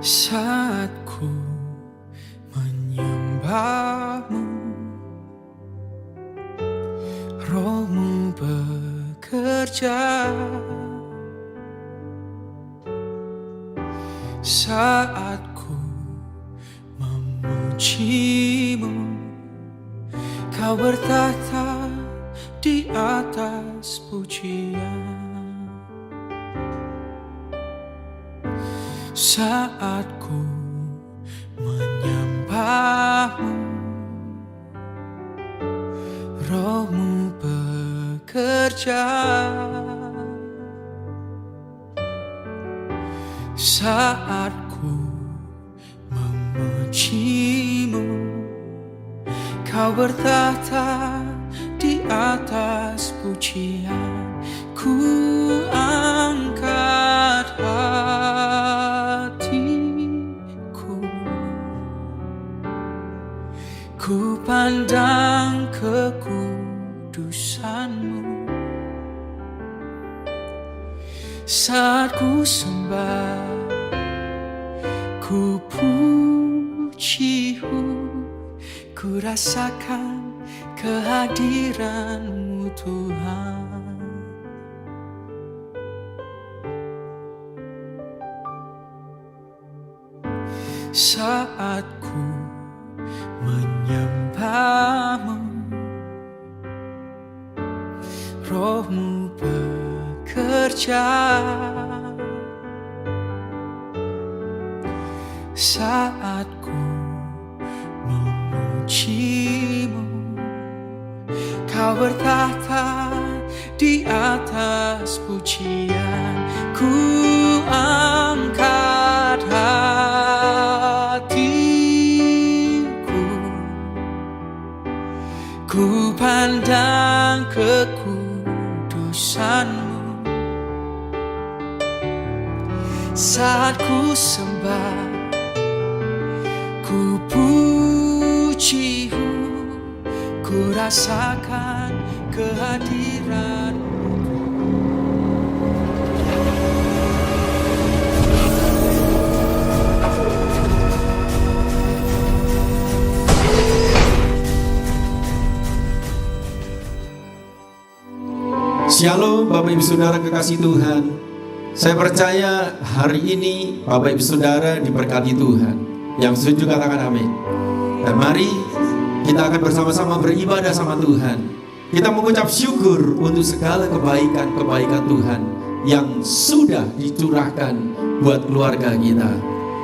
Saat ku menyembahmu, Roh-Mu bekerja. Saat ku memuji-Mu, Kau bertahta di atas pujian. Saat ku menyembah-Mu, Roh-Mu bekerja. Saat ku memuji-Mu, Kau bertahta di atas pujian. Ku angkat hatiku, ku pandang kekudusan-Mu. Saat ku sembah, ku puji-Mu, ku rasakan kehadiran-Mu Tuhan. Saat ku menyembah-Mu, Roh-Mu bekerja. Saat ku memuji-Mu, Kau bertahta di atas pujian. Ku angkat hatiku, ku pandang kekudusan-Mu. Saat ku sembah, ku puji-Mu, ku rasakan kehadiran-Mu. Shalom Bapak Ibu Saudara kekasih Tuhan. Saya percaya hari ini Bapak Ibu Saudara diberkati Tuhan. Yang setuju katakan amin. Dan mari kita akan bersama-sama beribadah sama Tuhan. Kita mengucap syukur untuk segala kebaikan-kebaikan Tuhan yang sudah dicurahkan buat keluarga kita.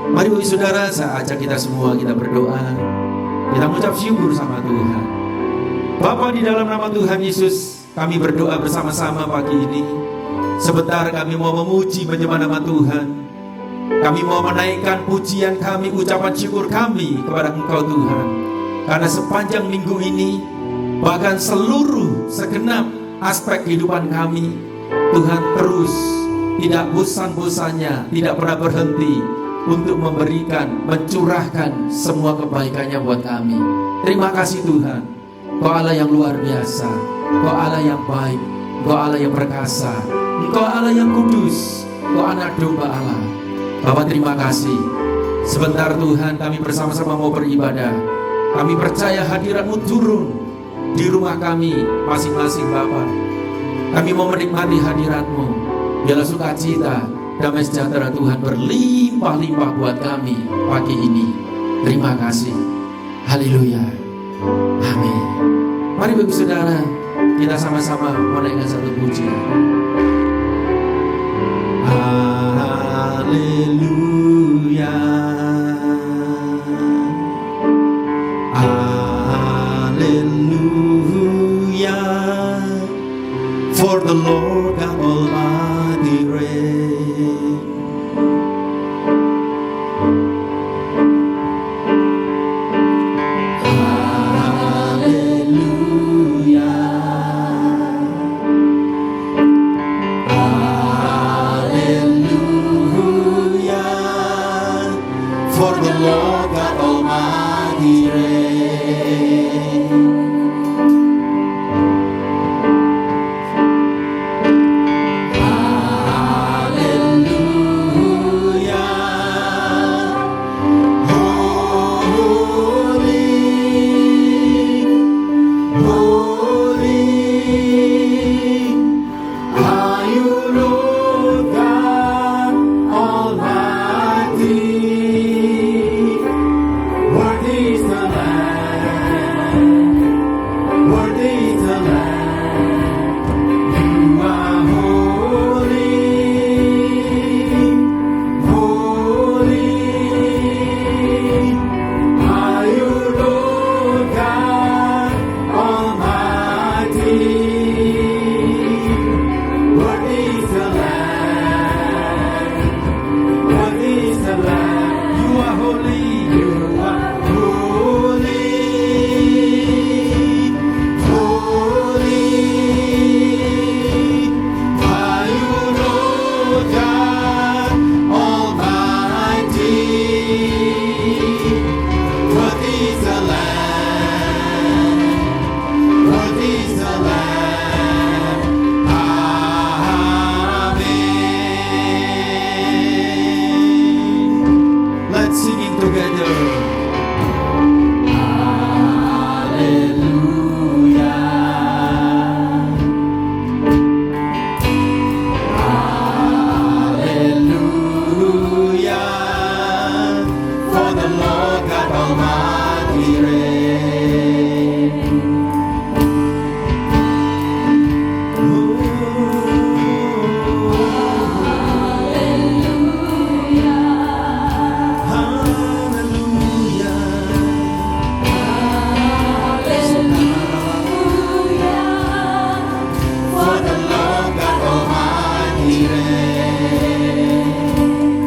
Mari Bapak Ibu Saudara, saya ajak kita semua kita berdoa. Kita mengucap syukur sama Tuhan. Bapa, di dalam nama Tuhan Yesus, kami berdoa bersama-sama pagi ini. Sebentar kami mau memuji menyembah nama Tuhan. Kami mau menaikkan pujian kami, ucapan syukur kami kepada Engkau Tuhan. Karena sepanjang minggu ini, bahkan seluruh segenap aspek kehidupan kami, Tuhan terus tidak bosan-bosannya, tidak pernah berhenti untuk memberikan, mencurahkan semua kebaikannya buat kami. Terima kasih Tuhan. Kau Allah yang luar biasa, Kau Allah yang baik, Kau Allah yang perkasa, Engkau Allah yang kudus, Kau anak domba Allah. Bapak terima kasih. Sebentar Tuhan kami bersama-sama mau beribadah. Kami percaya hadirat-Mu turun di rumah kami masing-masing Bapak. Kami mau menikmati hadirat-Mu. Biarlah sukacita, damai sejahtera Tuhan berlimpah-limpah buat kami pagi ini. Terima kasih. Haleluya. Amin. Mari Bapak Saudara, kita sama-sama menaikkan satu pujian. Haleluya. Haleluya. For the Lord God Almighty reigns. For the Lord God Almighty reigns. Hallelujah. Lord God Almighty. Worthy is the Lamb. Worthy is the Lamb. Amen. Let's sing it together.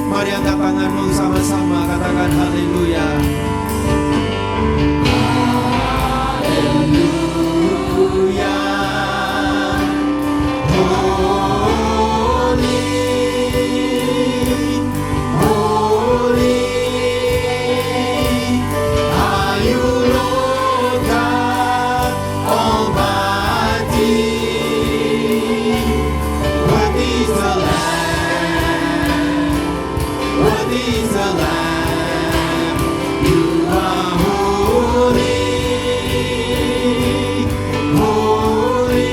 Mari angkat tanganmu sama-sama, katakan haleluya. Haleluya. Holy, holy are you, Lord God Almighty. Worthy is the Lamb. Worthy is the Lamb. You are holy, holy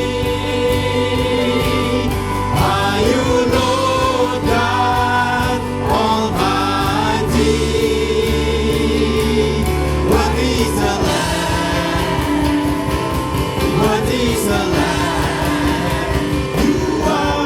are you, Lord God Almighty. Worthy is the Lamb. Worthy is the Lamb. You are holy.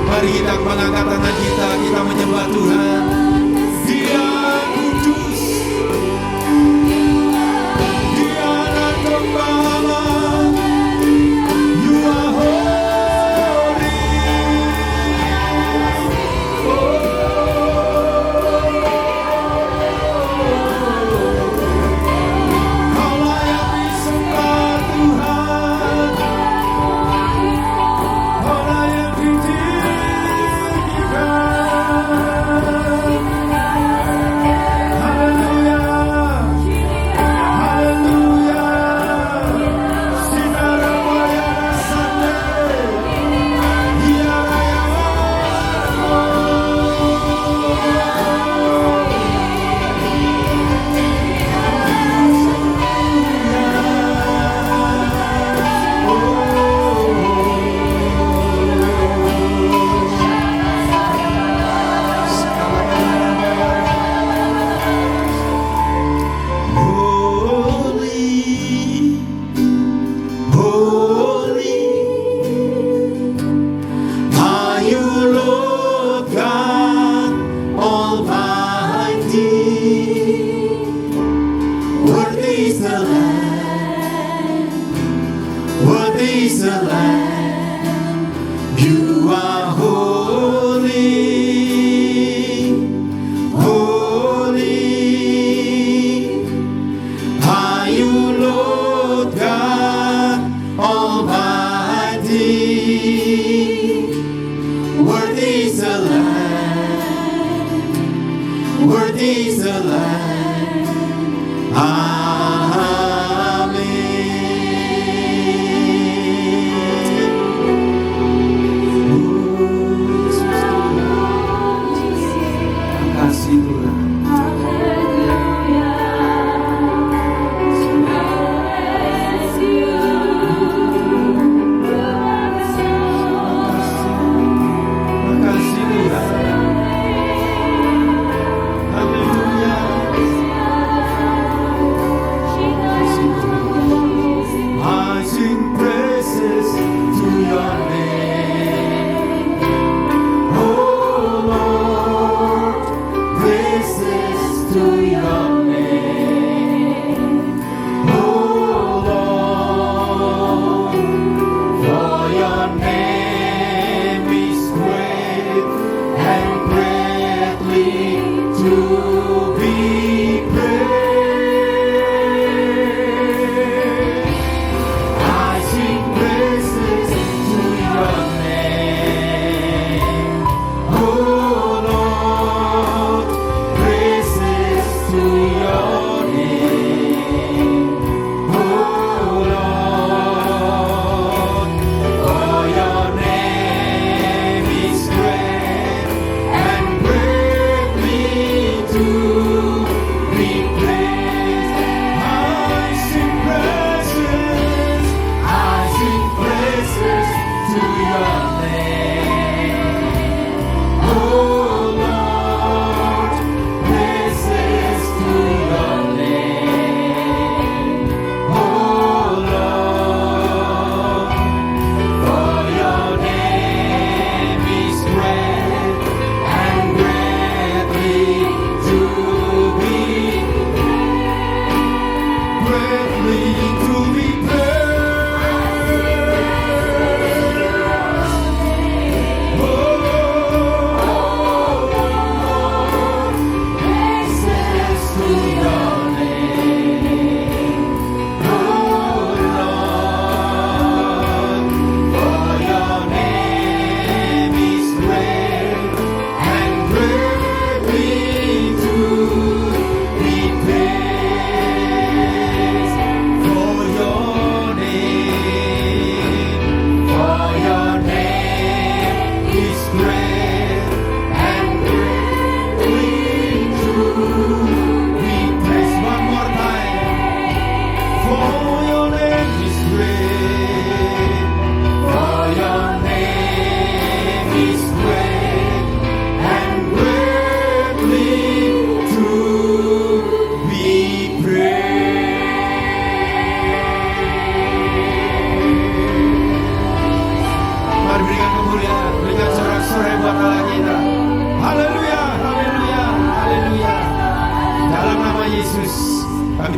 Mari kita mengangkat tangan kita menyembah Tuhan. Dia kudus, Dia anak gembala. You are holy. Kau layak disembah Tuhan. Kau layak Worthy is the Lamb. Worthy is the Lamb.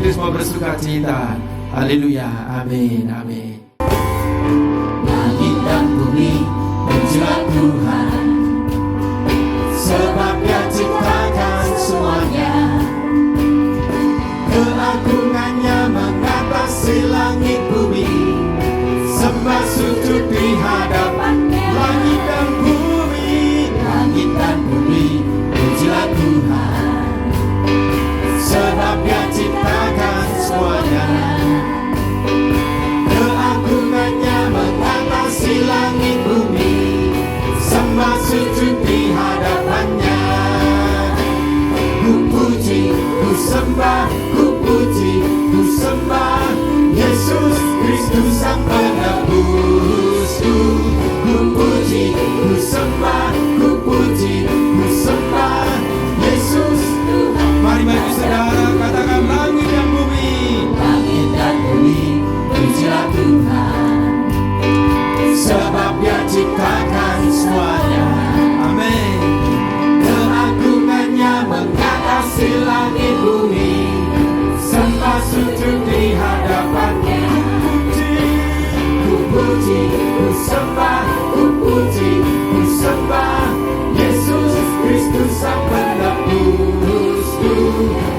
Kami semua bersuka cita. Haleluya. Amin. Amin. Langit dan bumi menjelat Tuhan, sebab Dia ciptakan semuanya. Keagungannya mengatasi langit bumi, sembah sujud di hadapannya. Langit dan bumi menjelat Tuhan, sebab Dia ciptakan semuanya. Keagungannya mengatasi langit bumi, sembah sujud di hadapannya. Ku puji, ku sembah, ku puji, ku sembah Yesus Kristus Sang Penebusku. Ku puji, ku sembah, ku puji, ku sembah Yesus Tuhan. Mari bagi saudara katakan langit dan bumi. Langit dan bumi pujilah Tuhan, sebab Dia ciptakan semuanya. Amin. Keagungannya mengatasi langit bumi, sembah sujud di hadapannya. Ku puji, ku sembah, ku puji, ku sembah Yesus Kristus Sang Penebusku.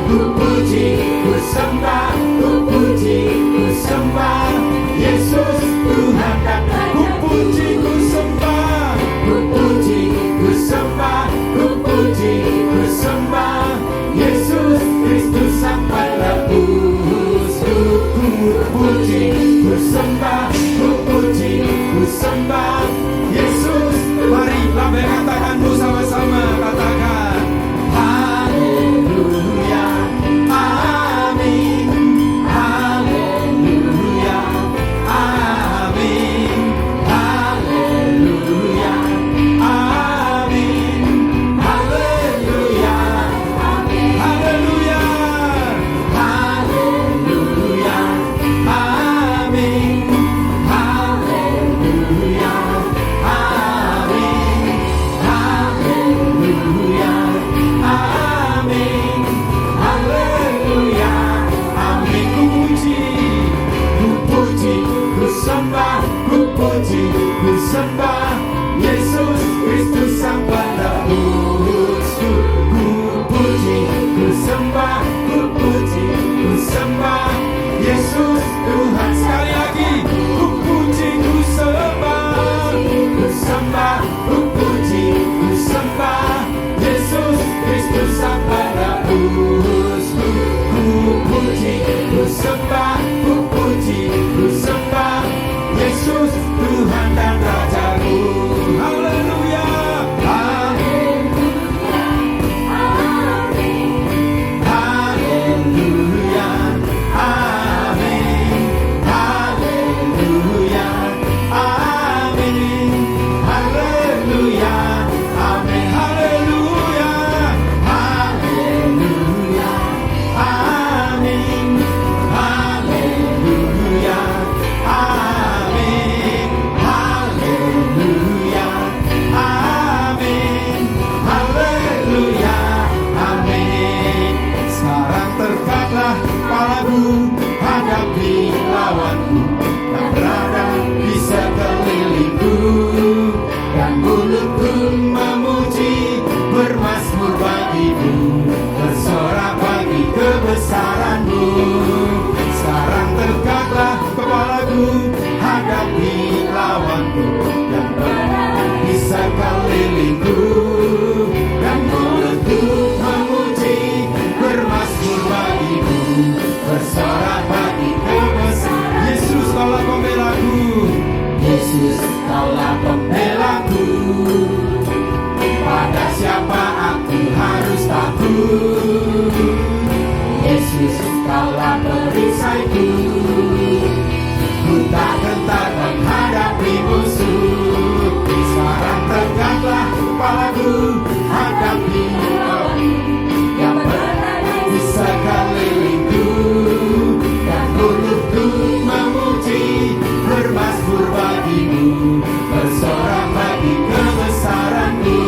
Ku puji, ku sembah, ku puji, ku sembah Yesus Tuhan dan Ku puji, ku sembah. ku puji, ku sembah, ku puji, ku sembah ku sembah, ku puji, ku sembah Yesus. Mari lambaikan tanganmu sama-sama, katakan Haleluya, amin. Haleluya, amin. Haleluya, amin. Haleluya, amin. haleluya. Haleluya, amin. Haleluya, amin. Haleluya, amin. Haleluya, amin. Ku puji, ku sembah, ku puji, ku sembah Yesus Kristus Sang Penebusku. Ku puji, ku sembah, ku puji, ku sembah Yesus Tuhan. Sekali lagi, ku puji, ku sembah. Ku sembah, ku puji, ku sembah Yesus Kristus Sang Penebusku. Ku puji, ku sembah, ku puji, ku sembah Yesus Tuhan dan Rajaku. Haleluya. Haleluya, amin. Haleluya, amin. Haleluya, amin. Haleluya. Haleluya, amin. Haleluya, amin. Haleluya, amin. Haleluya, amin. Sekarang tegaklah kepalaku, hadapi lawanku yang berada di sekelilingku, dan mulutku memuji, bermazmur bagimu, bersorak bagi kebesaranmu. Sekarang tegaklah kepalaku, hadapi lawanku yang berada di sekelilingku, dan mulutku memuji, bermazmur bagimu, bersorak bagi kebesaran. Yesus, kaulah pembelaku. Yesus, kaulah pembelaku. Pada siapa aku harus takut? Yesus, kaulah perisaiku. Ku tak gentar menghadapi musuh. Sekarang tegaklah kepalaku, hadapi lawanku yang berada di sekelilingku, dan mulutku memuji, bermazmur bagimu, bersorak bagi kebesaranmu.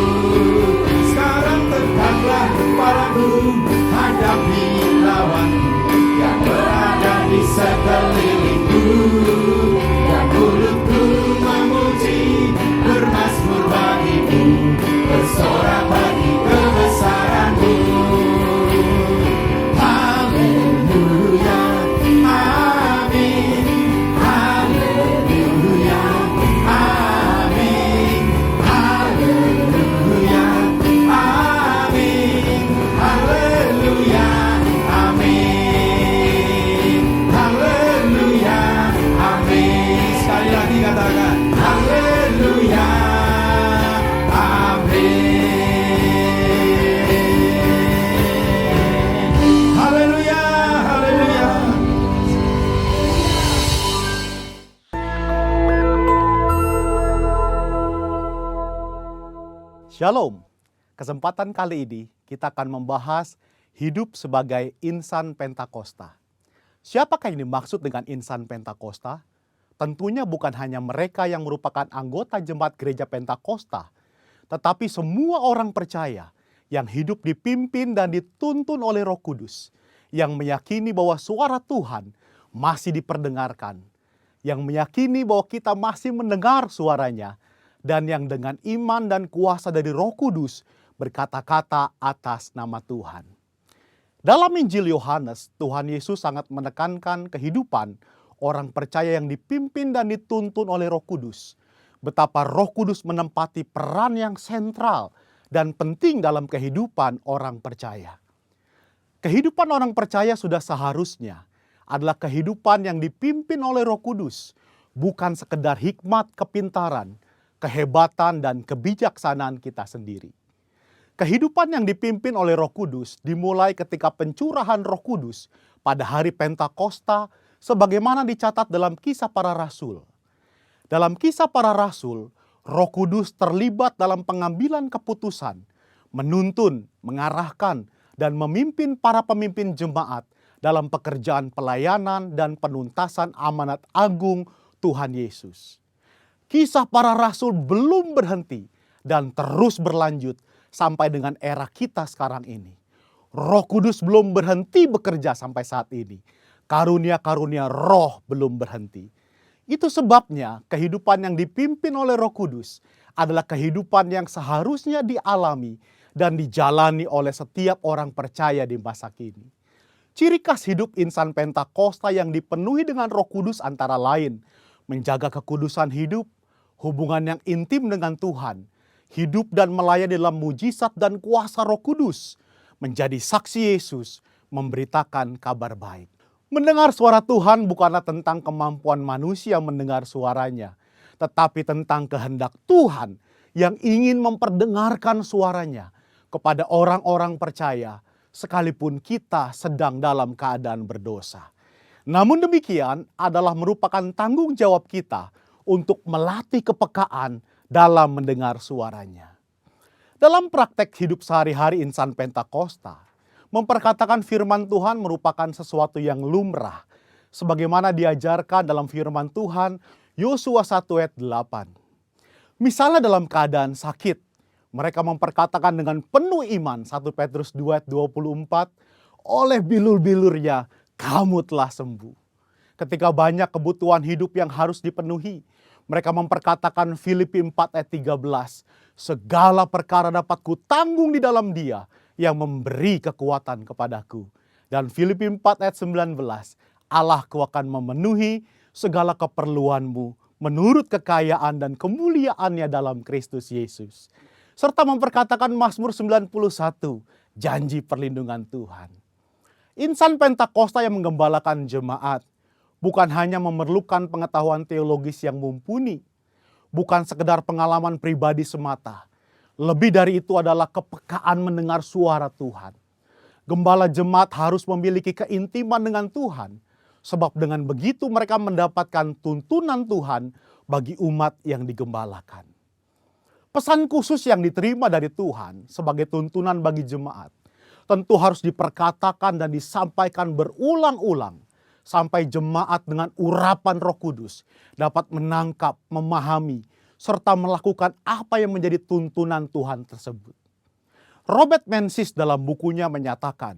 Sekarang tegaklah kepalaku, hadapi lawanku yang berada di sekelilingku, dan mulutku memuji, bermazmur bagimu, bersorak bagi kebesaranmu. Haleluya, amin. Haleluya, amin. Haleluya, amin. Haleluya, amin. Haleluya, amin. Sekali lagi katakan Haleluya, amin. haleluya, haleluya. Shalom. Kesempatan kali ini kita akan membahas hidup sebagai insan Pentakosta. Siapakah yang dimaksud dengan insan Pentakosta? Tentunya bukan hanya mereka yang merupakan anggota jemaat gereja Pentakosta, tetapi semua orang percaya yang hidup dipimpin dan dituntun oleh Roh Kudus, yang meyakini bahwa suara Tuhan masih diperdengarkan, yang meyakini bahwa kita masih mendengar suaranya, dan yang dengan iman dan kuasa dari Roh Kudus berkata-kata atas nama Tuhan. Dalam Injil Yohanes, Tuhan Yesus sangat menekankan kehidupan orang percaya yang dipimpin dan dituntun oleh Roh Kudus. Betapa Roh Kudus menempati peran yang sentral dan penting dalam kehidupan orang percaya. Kehidupan orang percaya sudah seharusnya adalah kehidupan yang dipimpin oleh Roh Kudus, bukan sekedar hikmat, kepintaran, kehebatan, dan kebijaksanaan kita sendiri. Kehidupan yang dipimpin oleh Roh Kudus dimulai ketika pencurahan Roh Kudus pada hari Pentakosta sebagaimana dicatat dalam Kisah Para Rasul. Dalam Kisah Para Rasul, Roh Kudus terlibat dalam pengambilan keputusan, menuntun, mengarahkan, dan memimpin para pemimpin jemaat dalam pekerjaan pelayanan dan penuntasan amanat agung Tuhan Yesus. Kisah Para Rasul belum berhenti dan terus berlanjut sampai dengan era kita sekarang ini. Roh Kudus belum berhenti bekerja sampai saat ini. Karunia-karunia roh belum berhenti. Itu sebabnya kehidupan yang dipimpin oleh Roh Kudus adalah kehidupan yang seharusnya dialami dan dijalani oleh setiap orang percaya di masa kini. Ciri khas hidup insan Pentakosta yang dipenuhi dengan Roh Kudus antara lain menjaga kekudusan hidup, hubungan yang intim dengan Tuhan, hidup dan melayani dalam mujizat dan kuasa Roh Kudus, menjadi saksi Yesus, memberitakan kabar baik. Mendengar suara Tuhan bukanlah tentang kemampuan manusia mendengar suaranya, tetapi tentang kehendak Tuhan yang ingin memperdengarkan suaranya kepada orang-orang percaya, sekalipun kita sedang dalam keadaan berdosa. Namun demikian adalah merupakan tanggung jawab kita untuk melatih kepekaan dalam mendengar suaranya. Dalam praktek hidup sehari-hari insan Pentakosta, memperkatakan firman Tuhan merupakan sesuatu yang lumrah, sebagaimana diajarkan dalam firman Tuhan Yosua 1 ayat 8. Misalnya dalam keadaan sakit, mereka memperkatakan dengan penuh iman 1 Petrus 2 ayat 24, oleh bilur-bilurnya kamu telah sembuh. Ketika banyak kebutuhan hidup yang harus dipenuhi, mereka memperkatakan Filipi 4 ayat 13, segala perkara dapat kutanggung di dalam Dia yang memberi kekuatan kepadaku. Dan Filipi 4 ayat 19, Allahku akan memenuhi segala keperluanmu menurut kekayaan dan kemuliaannya dalam Kristus Yesus. Serta memperkatakan Mazmur 91, janji perlindungan Tuhan. Insan Pentakosta yang menggembalakan jemaat bukan hanya memerlukan pengetahuan teologis yang mumpuni, bukan sekedar pengalaman pribadi semata. Lebih dari itu adalah kepekaan mendengar suara Tuhan. Gembala jemaat harus memiliki keintiman dengan Tuhan, sebab dengan begitu mereka mendapatkan tuntunan Tuhan bagi umat yang digembalakan. Pesan khusus yang diterima dari Tuhan sebagai tuntunan bagi jemaat tentu harus diperkatakan dan disampaikan berulang-ulang, sampai jemaat dengan urapan Roh Kudus dapat menangkap, memahami, serta melakukan apa yang menjadi tuntunan Tuhan tersebut. Robert Menzies dalam bukunya menyatakan,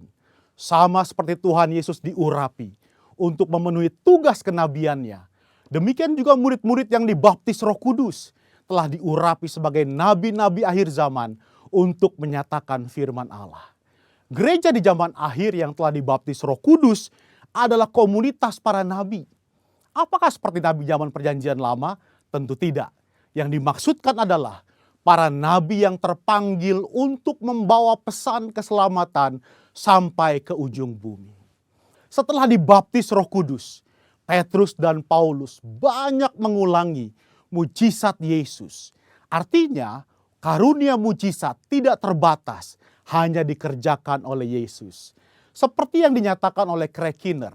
sama seperti Tuhan Yesus diurapi untuk memenuhi tugas kenabiannya, demikian juga murid-murid yang dibaptis Roh Kudus telah diurapi sebagai nabi-nabi akhir zaman untuk menyatakan firman Allah. Gereja di zaman akhir yang telah dibaptis Roh Kudus adalah komunitas para nabi. Apakah seperti nabi zaman Perjanjian Lama? Tentu tidak. Yang dimaksudkan adalah para nabi yang terpanggil untuk membawa pesan keselamatan sampai ke ujung bumi. Setelah dibaptis Roh Kudus, Petrus dan Paulus banyak mengulangi mujizat Yesus. Artinya, karunia mujizat tidak terbatas, hanya dikerjakan oleh Yesus. Seperti yang dinyatakan oleh Craig Kinner,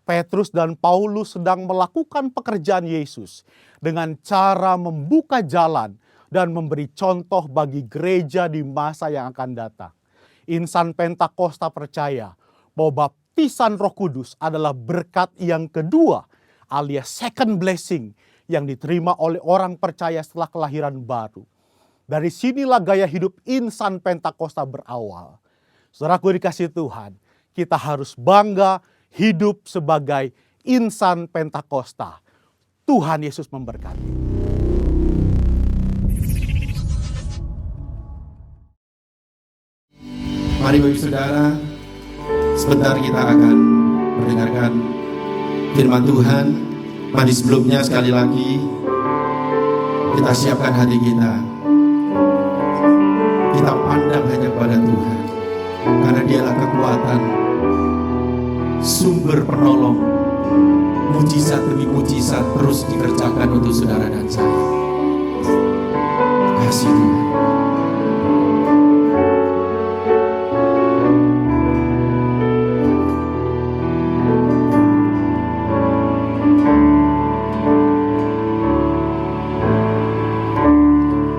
Petrus dan Paulus sedang melakukan pekerjaan Yesus dengan cara membuka jalan dan memberi contoh bagi gereja di masa yang akan datang. Insan Pentakosta percaya bahwa baptisan Roh Kudus adalah berkat yang kedua alias second blessing yang diterima oleh orang percaya setelah kelahiran baru. Dari sinilah gaya hidup insan Pentakosta berawal. Saudaraku dikasihi Tuhan, kita harus bangga hidup sebagai insan Pentakosta. Tuhan Yesus memberkati. Mari Bapak Saudara, sebentar kita akan mendengarkan firman Tuhan. Mari sebelumnya sekali lagi kita siapkan hati kita. Kita pandang hanya pada Tuhan, karena Dialah kekuatan, sumber penolong. Mujizat demi mujizat terus dikerjakan untuk saudara dan saya. Kasih Tuhan.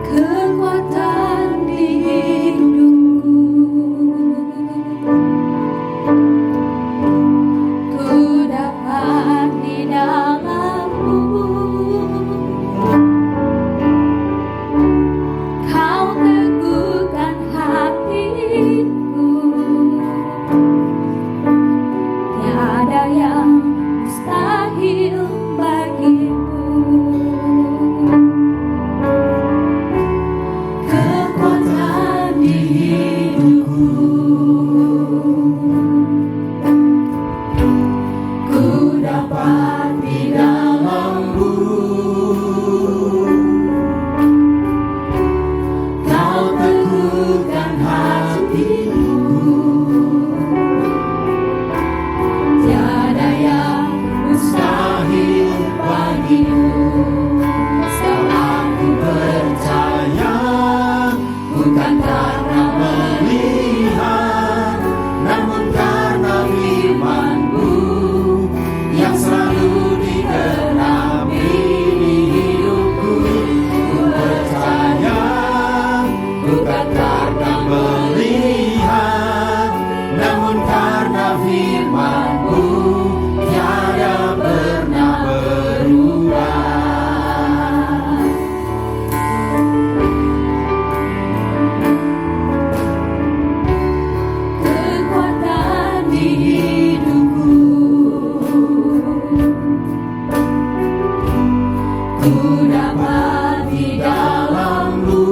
Kekuatan di hidupku, ku dapat di dalam-Mu. Kau teguhkan hatiku, tiada yang mustahil bagimu. Kekuatan di hidupku, ku dapat di dalam-Mu. Kau teguhkan hatiku, tiada yang mustahil bagimu. Sebab aku percaya, bukan karena melihat, namun karena firman-Mu yang selalu digenapi di hidupku. Ku percaya, bukan karena melihat, namun karena firman-Mu tiada pernah berubah. Kekuatan di hidupku, ku dapat di dalam-Mu.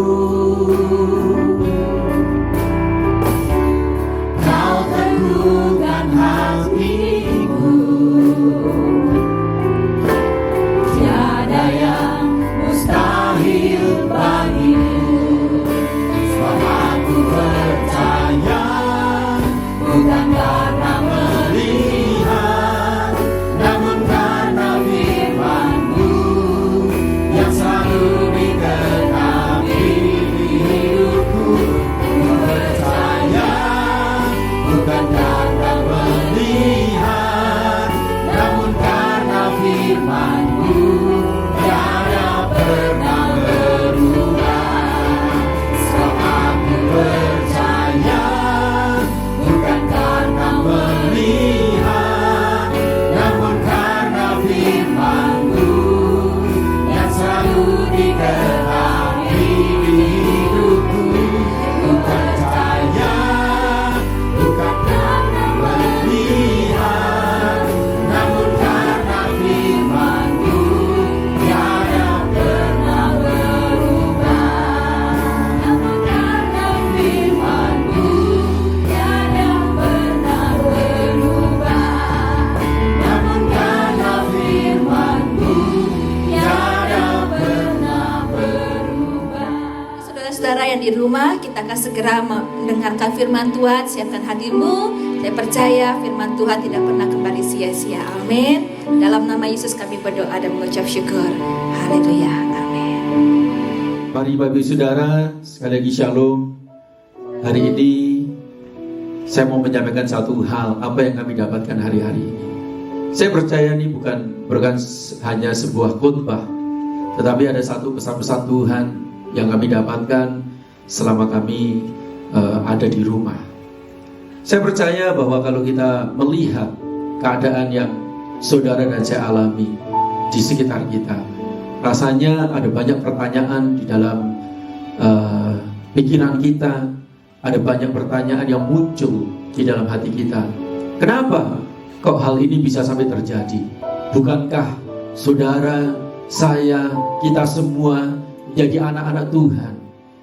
Kau teguhkan hatiku, tiada yang mustahil bagimu. Sebab aku percaya, bukan karena melihat, namun karena firman-Mu yang selalu digenapi di hidupku. Ku percaya, bukan karena melihat, namun karena firman-Mu tiada pernah berubah. Sebab aku percaya, bukan karena melihat, namun karena firman-Mu yang selalu digenapi di hidupku. Ku percaya, bukan karena melihat, namun karena firman-Mu tiada pernah berubah. Namun karena firman-Mu tiada pernah berubah. Namun karena firman-Mu tiada pernah berubah. Saudara-saudara yang di rumah, kita akan segera mendengarkan firman Tuhan. Siapkan hatimu. Saya percaya firman Tuhan tidak pernah kembali sia-sia. Amin. Dalam nama Yesus kami berdoa dan mengucap syukur. Haleluya. Amin. Mari Bapak Ibu Saudara, sekali lagi shalom. Hari ini saya mau menyampaikan satu hal apa yang kami dapatkan hari-hari ini. Saya percaya ini bukan hanya sebuah khotbah, tetapi ada satu pesan-pesan Tuhan yang kami dapatkan selama kami ada di rumah. Saya percaya bahwa kalau kita melihat keadaan yang saudara dan saya alami di sekitar kita, rasanya ada banyak pertanyaan di dalam pikiran kita, ada banyak pertanyaan yang muncul di dalam hati kita. Kenapa kok hal ini bisa sampai terjadi? Bukankah saudara, saya, kita semua jadi anak-anak Tuhan?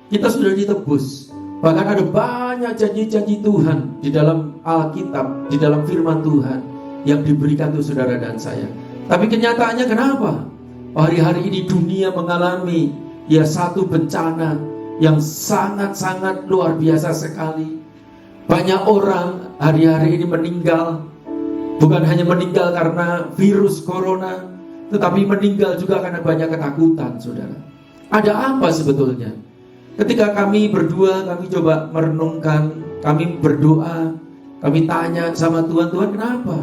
Kita sudah ditebus. Bahkan ada banyak janji-janji Tuhan di dalam Alkitab, di dalam firman Tuhan yang diberikan untuk saudara dan saya. Tapi kenyataannya kenapa? Hari-hari ini dunia mengalami satu bencana yang sangat-sangat luar biasa sekali. Banyak orang hari-hari ini meninggal Bukan hanya meninggal karena virus corona, tetapi meninggal juga karena banyak ketakutan, saudara. Ada apa sebetulnya? Ketika kami berdua, kami coba merenungkan, kami berdoa, kami tanya sama Tuhan, Tuhan kenapa?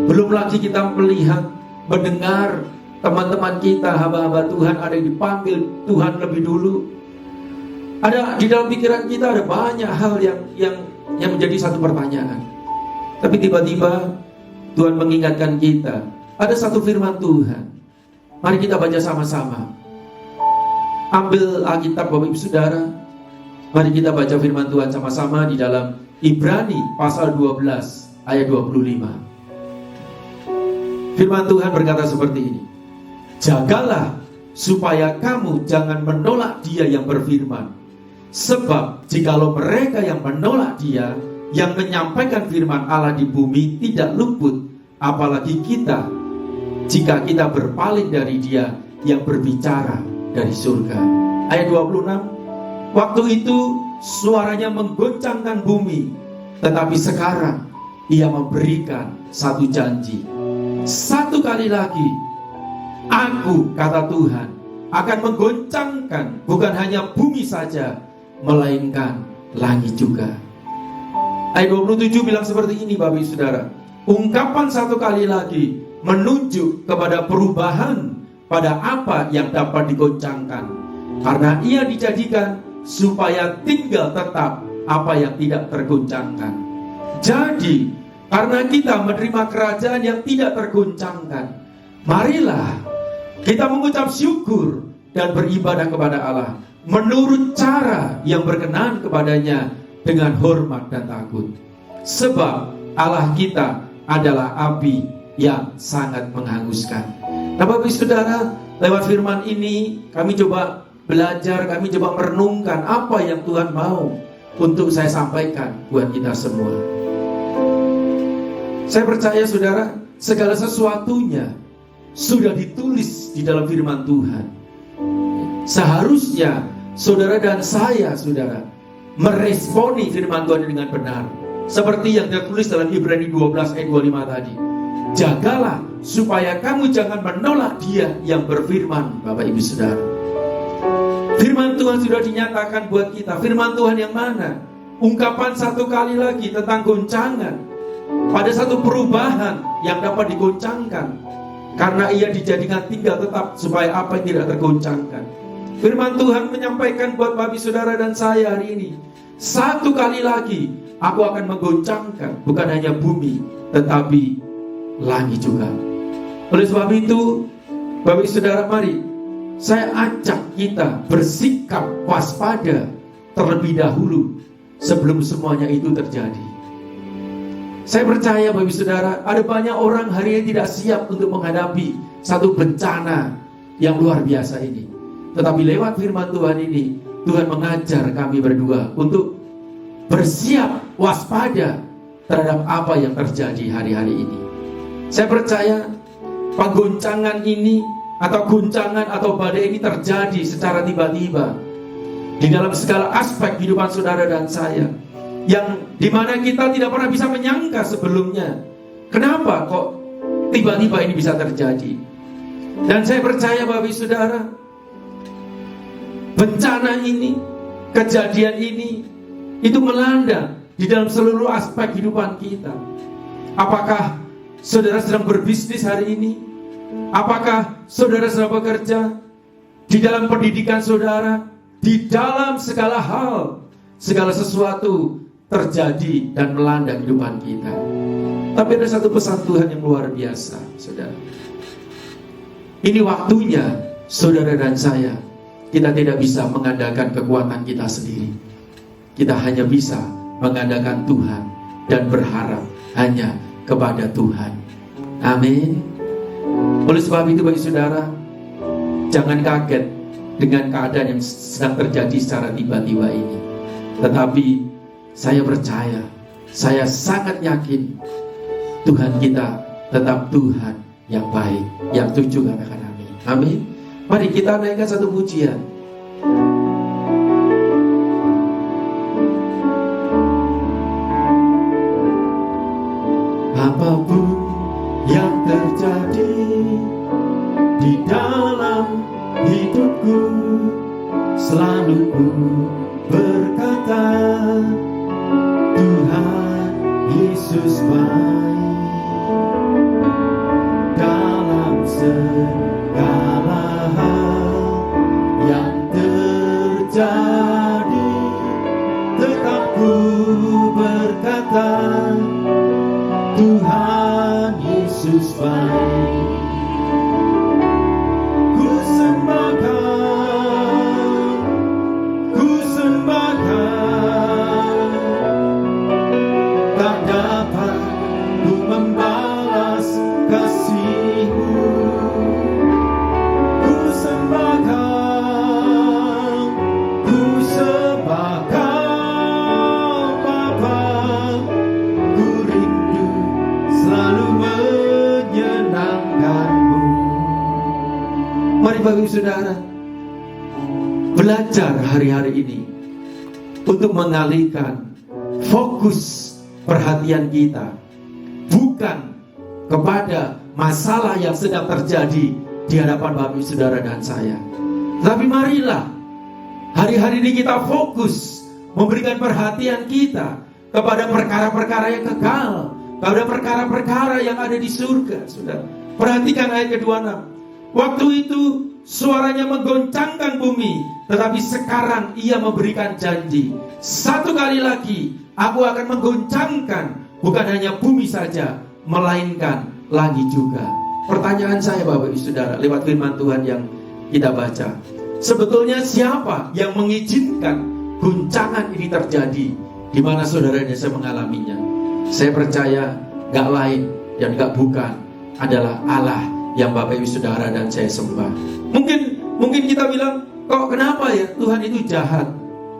Belum lagi kita melihat, mendengar teman-teman kita, hamba-hamba Tuhan ada yang dipanggil Tuhan lebih dulu. Ada di dalam pikiran kita ada banyak hal yang menjadi satu pertanyaan. Tapi tiba-tiba Tuhan mengingatkan kita, ada satu firman Tuhan. Mari kita baca sama-sama. Ambil Alkitab Bapak Ibu Saudara. Mari kita baca firman Tuhan sama-sama di dalam Ibrani pasal 12 ayat 25. Firman Tuhan berkata seperti ini. Jagalah supaya kamu jangan menolak Dia yang berfirman. Sebab jikalau mereka yang menolak Dia yang menyampaikan firman Allah di bumi tidak luput, apalagi kita jika kita berpaling dari Dia yang berbicara dari surga. Ayat 26. Waktu itu suaranya menggoncangkan bumi, tetapi sekarang Ia memberikan satu janji. Satu kali lagi, Aku, kata Tuhan, akan menggoncangkan bukan hanya bumi saja, melainkan langit juga. Ayat 27 bilang seperti ini, Bapak Ibu Saudara. Ungkapan satu kali lagi menunjuk kepada perubahan pada apa yang dapat digoncangkan, karena Ia dijadikan supaya tinggal tetap apa yang tidak tergoncangkan. Jadi, karena kita menerima kerajaan yang tidak tergoncangkan, marilah kita mengucap syukur dan beribadah kepada Allah menurut cara yang berkenan kepadanya dengan hormat dan takut. Sebab Allah kita adalah api yang sangat menghanguskan. Nah, Bapak Ibu Saudara, lewat firman ini kami coba belajar, kami coba merenungkan apa yang Tuhan mau untuk saya sampaikan buat kita semua. Saya percaya saudara, segala sesuatunya sudah ditulis di dalam firman Tuhan. Seharusnya saudara dan saya, saudara, meresponi firman Tuhan dengan benar. Seperti yang tertulis dalam Ibrani 12 ayat 25 tadi. Jagalah supaya kamu jangan menolak Dia yang berfirman, Bapak Ibu Saudara. Firman Tuhan sudah dinyatakan buat kita. Firman Tuhan yang mana? Ungkapan satu kali lagi tentang goncangan. Pada satu perubahan yang dapat digoncangkan, karena Ia dijadikan tinggal tetap supaya apa yang tidak tergoncangkan. Firman Tuhan menyampaikan buat Bapak Saudara dan saya hari ini, satu kali lagi aku akan menggoncangkan bukan hanya bumi, tetapi langit juga. Oleh sebab itu, Bapak Saudara, mari saya ajak kita bersikap waspada terlebih dahulu sebelum semuanya itu terjadi. Saya percaya Bapak Saudara, ada banyak orang hari ini tidak siap untuk menghadapi satu bencana yang luar biasa ini. Tetapi lewat firman Tuhan ini, Tuhan mengajar kami berdua untuk bersiap waspada terhadap apa yang terjadi hari-hari ini. Saya percaya penggoncangan ini atau guncangan atau badai ini terjadi secara tiba-tiba di dalam segala aspek kehidupan saudara dan saya, yang dimana kita tidak pernah bisa menyangka sebelumnya. Kenapa kok tiba-tiba ini bisa terjadi? Dan saya percaya Bapak Saudara, bencana ini, kejadian ini, itu melanda di dalam seluruh aspek kehidupan kita. Apakah saudara sedang berbisnis hari ini? Apakah saudara sedang bekerja? Di dalam pendidikan saudara, di dalam segala hal, segala sesuatu terjadi dan melanda kehidupan kita. Tapi ada satu pesan Tuhan yang luar biasa, saudara. Ini waktunya saudara dan saya, kita tidak bisa mengandalkan kekuatan kita sendiri. Kita hanya bisa mengandalkan Tuhan dan berharap hanya kepada Tuhan. Amin. Oleh sebab itu bagi saudara, jangan kaget dengan keadaan yang sedang terjadi secara tiba-tiba ini. Tetapi saya percaya, saya sangat yakin Tuhan kita tetap Tuhan yang baik. Yang setuju katakan amin. Amin. Mari kita naikkan satu pujian. Apapun yang terjadi di dalam hidupku. Selalu ku berkata, Tuhan Yesus baik dalam segala hal yang terjadi. Tetap ku berkata, Tuhan Yesus baik. Ku sembahkan, tak dapat ku membalas kasih-Mu. Ku sembahkan Bapa, ku rindu selalu menyenangkan-Mu. Mari Bapak Ibu Saudara, belajar hari-hari ini untuk mengalihkan fokus perhatian kita bukan kepada masalah yang sedang terjadi di hadapan Bapak Ibu Saudara dan saya. Tapi marilah hari-hari ini kita fokus memberikan perhatian kita kepada perkara-perkara yang kekal, kepada perkara-perkara yang ada di surga. Saudara, perhatikan ayat ke-26. Waktu itu suaranya menggoncangkan bumi, tetapi sekarang ia memberikan janji, satu kali lagi aku akan menggoncangkan bukan hanya bumi saja, melainkan langit juga. Pertanyaan saya Bapak Ibu Saudara, lewat firman Tuhan yang kita baca, sebetulnya siapa yang mengizinkan guncangan ini terjadi? Di mana saudara dan saya mengalaminya? Saya percaya gak lain dan gak bukan adalah Allah yang Bapak Ibu Saudara dan saya sembah. Mungkin kita bilang, kok kenapa ya Tuhan itu jahat?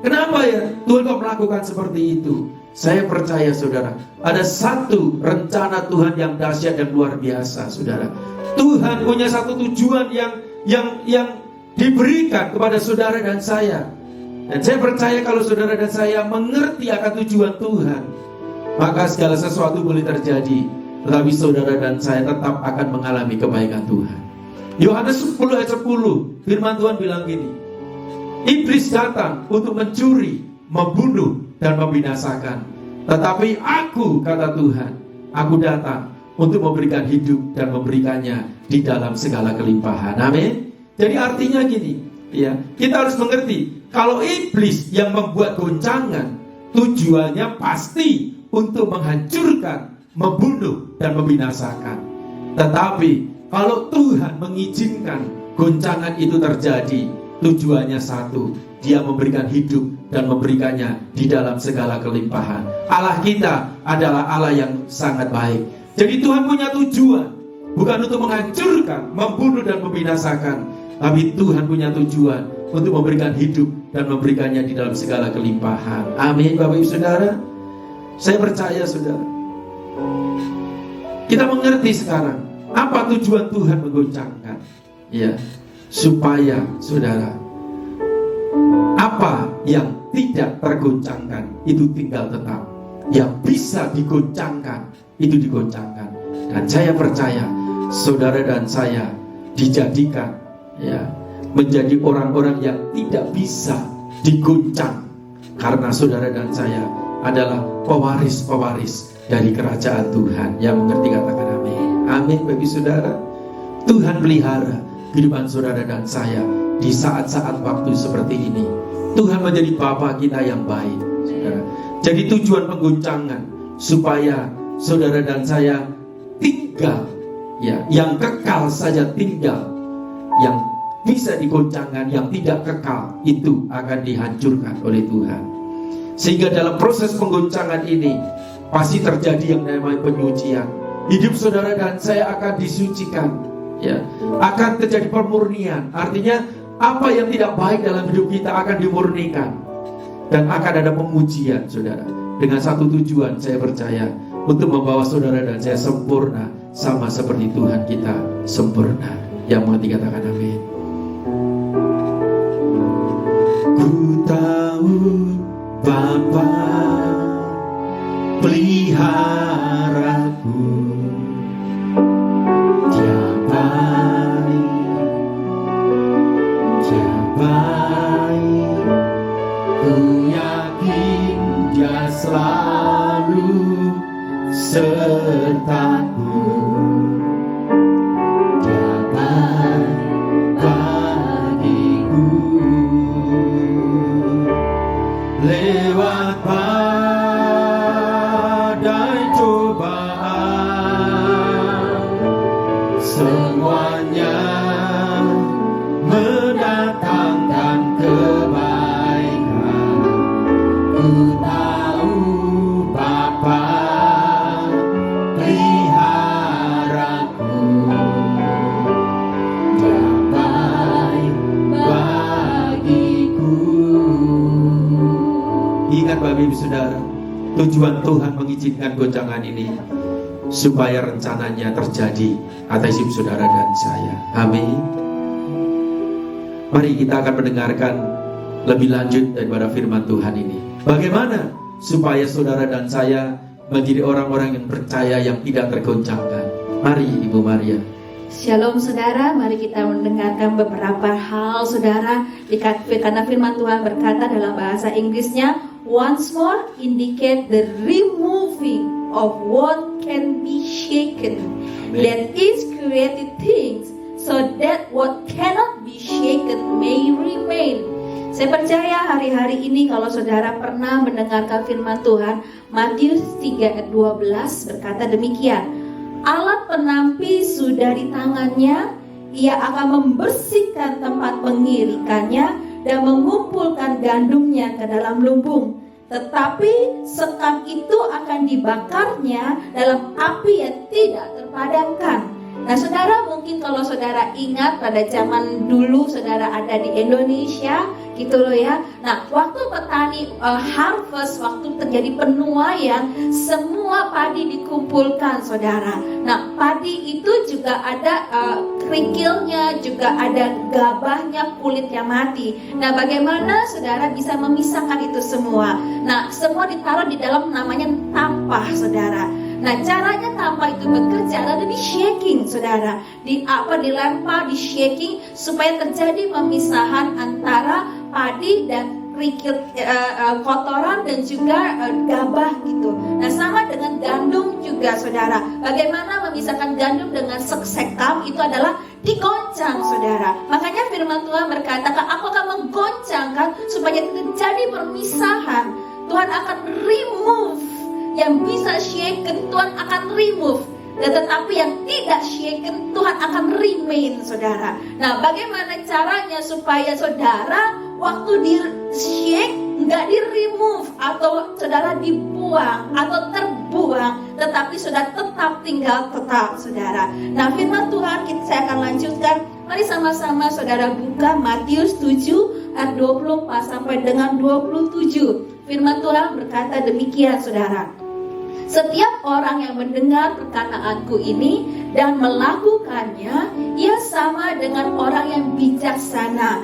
Kenapa ya Tuhan kok melakukan seperti itu? Saya percaya saudara, ada satu rencana Tuhan yang dahsyat dan luar biasa, saudara. Tuhan punya satu tujuan yang diberikan kepada saudara dan saya. Dan saya percaya kalau saudara dan saya mengerti akan tujuan Tuhan, maka segala sesuatu boleh terjadi, tetapi saudara dan saya tetap akan mengalami kebaikan Tuhan. Yohanes 10 ayat 10, firman Tuhan bilang gini, iblis datang untuk mencuri, membunuh, dan membinasakan. Tetapi aku, kata Tuhan, aku datang untuk memberikan hidup dan memberikannya di dalam segala kelimpahan. Amin. Jadi artinya gini, ya, kita harus mengerti, kalau iblis yang membuat goncangan, tujuannya pasti untuk menghancurkan, membunuh, dan membinasakan. Tetapi kalau Tuhan mengizinkan goncangan itu terjadi, tujuannya satu, Dia memberikan hidup dan memberikannya di dalam segala kelimpahan. Allah kita adalah Allah yang sangat baik. Jadi Tuhan punya tujuan, bukan untuk menghancurkan, membunuh, dan membinasakan, tapi Tuhan punya tujuan untuk memberikan hidup dan memberikannya di dalam segala kelimpahan. Amin Bapak Ibu Saudara. Saya percaya saudara, kita mengerti sekarang apa tujuan Tuhan menggoncangkan, ya, supaya saudara, apa yang tidak tergoncangkan itu tinggal tetap, yang bisa digoncangkan itu digoncangkan. Dan saya percaya saudara dan saya dijadikan, ya, menjadi orang-orang yang tidak bisa digoncang, karena saudara dan saya adalah pewaris-pewaris dari kerajaan Tuhan. Yang mengerti katakan amin. Amin bagi saudara. Tuhan pelihara kehidupan saudara dan saya di saat-saat waktu seperti ini. Tuhan menjadi Bapa kita yang baik, saudara. Jadi tujuan penggoncangan supaya saudara dan saya tinggal, ya, yang kekal saja tinggal. Yang bisa digoncangkan, yang tidak kekal itu akan dihancurkan oleh Tuhan. Sehingga dalam proses penggoncangan ini pasti terjadi yang namanya penyucian. Hidup saudara dan saya akan disucikan, ya, akan terjadi pemurnian. Artinya apa yang tidak baik dalam hidup kita akan dimurnikan, dan akan ada pengujian saudara, dengan satu tujuan saya percaya, untuk membawa saudara dan saya sempurna sama seperti Tuhan kita sempurna. Yang mengerti katakan amin. Ku tahu Bapa peliharaku, Dia baik, ku yakin Dia selalu sertaku. Dia baik bagiku. Lewat badai cobaan, semuanya mendatangkan kebaikan. Ku tahu Bapa peliharaku. Dia baik bagiku. Ingat Bapak Ibu Saudara, tujuan Tuhan mengizinkan goncangan ini supaya rencananya terjadi atas hidup saudara dan saya. Amin. Mari kita akan mendengarkan lebih lanjut daripada firman Tuhan ini. Bagaimana supaya saudara dan saya menjadi orang-orang yang percaya yang tidak tergoncangkan. Mari Ibu Maria. Shalom saudara, mari kita mendengarkan beberapa hal saudara. Karena firman Tuhan berkata dalam bahasa Inggrisnya, once more indicate the removing of what can be shaken. Amen. That is created things, so that what cannot be shaken may remain. Saya percaya hari-hari ini kalau saudara pernah mendengarkan firman Tuhan, Matius 3 ayat 12 berkata demikian. Alat penampi sudah di tangannya, ia akan membersihkan tempat pengirikannya dan mengumpulkan gandumnya ke dalam lumbung. Tetapi sekam itu akan dibakarnya dalam api yang tidak terpadamkan. Nah saudara, mungkin kalau saudara ingat pada zaman dulu saudara ada di Indonesia gitu loh ya. Nah waktu petani harvest, waktu terjadi penuaian, semua padi dikumpulkan saudara. Nah padi itu juga ada kerikilnya, juga ada gabahnya, kulitnya mati. Nah bagaimana saudara bisa memisahkan itu semua? Nah semua ditaruh di dalam namanya tampah saudara. Nah caranya tampah itu bekerja adalah di shaking saudara, dilempar, di shaking supaya terjadi pemisahan antara padi dan kerikil kotoran dan juga gabah gitu. Nah sama dengan gandum juga saudara. Bagaimana memisahkan gandum dengan sekam itu adalah digoncang saudara. Makanya firman Tuhan berkata, aku akan menggoncangkan supaya terjadi permisahan. Tuhan akan remove. Yang bisa shaken Tuhan akan remove, dan tetapi yang tidak shaken Tuhan akan remain saudara. Nah bagaimana caranya supaya saudara waktu di shake nggak di remove atau saudara dibuang atau terbuang, tetapi saudara tetap tinggal tetap saudara. Nah firman Tuhan saya akan lanjutkan. Mari sama-sama saudara buka Matius 7 ayat 24 sampai dengan 27. Firman Tuhan berkata demikian saudara. Setiap orang yang mendengar perkataanku ini dan melakukannya, ia sama dengan orang yang bijaksana,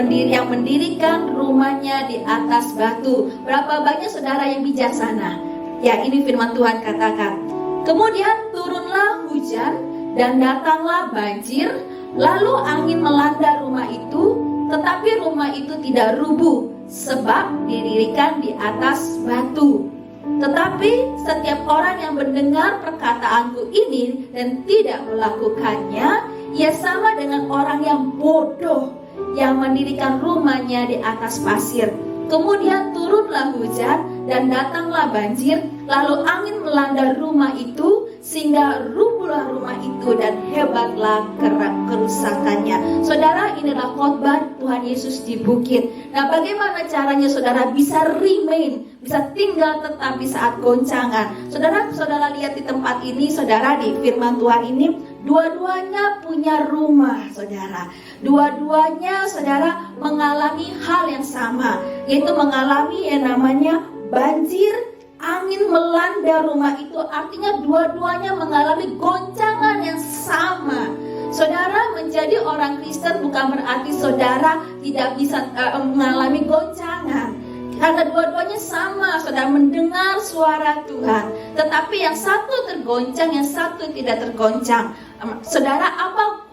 yang mendirikan rumahnya di atas batu. Berapa banyak saudara yang bijaksana? Ya, ini firman Tuhan katakan. Kemudian turunlah hujan dan datanglah banjir, lalu angin melanda rumah itu, tetapi rumah itu tidak rubuh, sebab didirikan di atas batu. Tetapi setiap orang yang mendengar perkataanku ini dan tidak melakukannya, ia sama dengan orang yang bodoh yang mendirikan rumahnya di atas pasir. Kemudian turunlah hujan dan datanglah banjir, lalu angin melanda rumah itu sehingga rubuhlah rumah itu dan hebatlah kerusakannya. Saudara, inilah khotbah Tuhan Yesus di bukit. Nah, bagaimana caranya saudara bisa remain, bisa tinggal tetap di saat goncangan? Saudara lihat di tempat ini, saudara, di firman Tuhan ini, dua-duanya punya rumah, saudara. Dua-duanya, saudara, mengalami hal yang sama, yaitu mengalami yang namanya banjir. Angin melanda rumah itu artinya dua-duanya mengalami goncangan yang sama. Saudara menjadi orang Kristen bukan berarti saudara tidak bisa mengalami goncangan. Karena dua-duanya sama, saudara mendengar suara Tuhan. Tetapi yang satu tergoncang, yang satu tidak tergoncang. Saudara, apa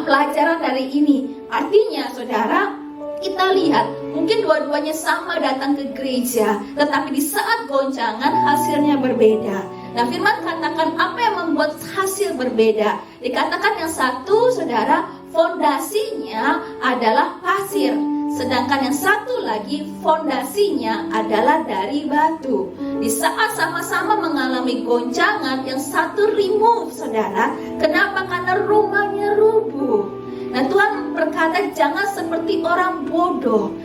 pelajaran dari ini. Artinya saudara, kita lihat mungkin dua-duanya sama datang ke gereja, tetapi di saat goncangan hasilnya berbeda. Nah, firman katakan apa yang membuat hasil berbeda. Dikatakan yang satu saudara, fondasinya adalah pasir, sedangkan yang satu lagi fondasinya adalah dari batu. Di saat sama-sama mengalami goncangan, yang satu remove saudara. Kenapa? Karena rumahnya rubuh. Nah, Tuhan berkata jangan seperti orang bodoh.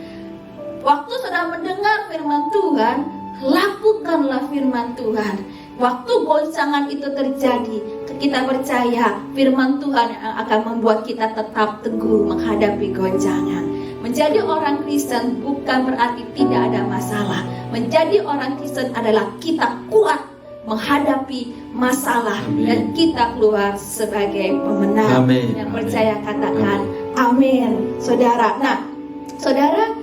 Waktu saudara mendengar firman Tuhan, lakukanlah firman Tuhan. Waktu goncangan itu terjadi, kita percaya firman Tuhan yang akan membuat kita tetap teguh menghadapi goncangan. Menjadi orang Kristen bukan berarti tidak ada masalah. Menjadi orang Kristen adalah kita kuat menghadapi masalah. Amin. Dan kita keluar sebagai pemenang. Amin. Yang percaya katakan amin. Saudara, nah saudara,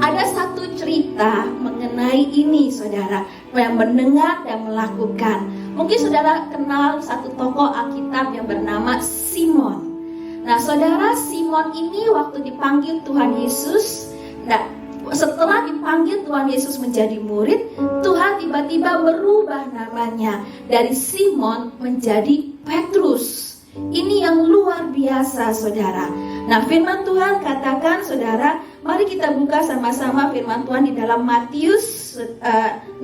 ada satu cerita mengenai ini saudara, yang mendengar dan melakukan. Mungkin saudara kenal satu tokoh Alkitab yang bernama Simon. Nah saudara, Simon ini waktu dipanggil Tuhan Yesus, nah setelah dipanggil Tuhan Yesus menjadi murid, Tuhan tiba-tiba merubah namanya dari Simon menjadi Petrus. Ini yang luar biasa saudara. Nah, firman Tuhan katakan saudara, mari kita buka sama-sama firman Tuhan di dalam Matius 16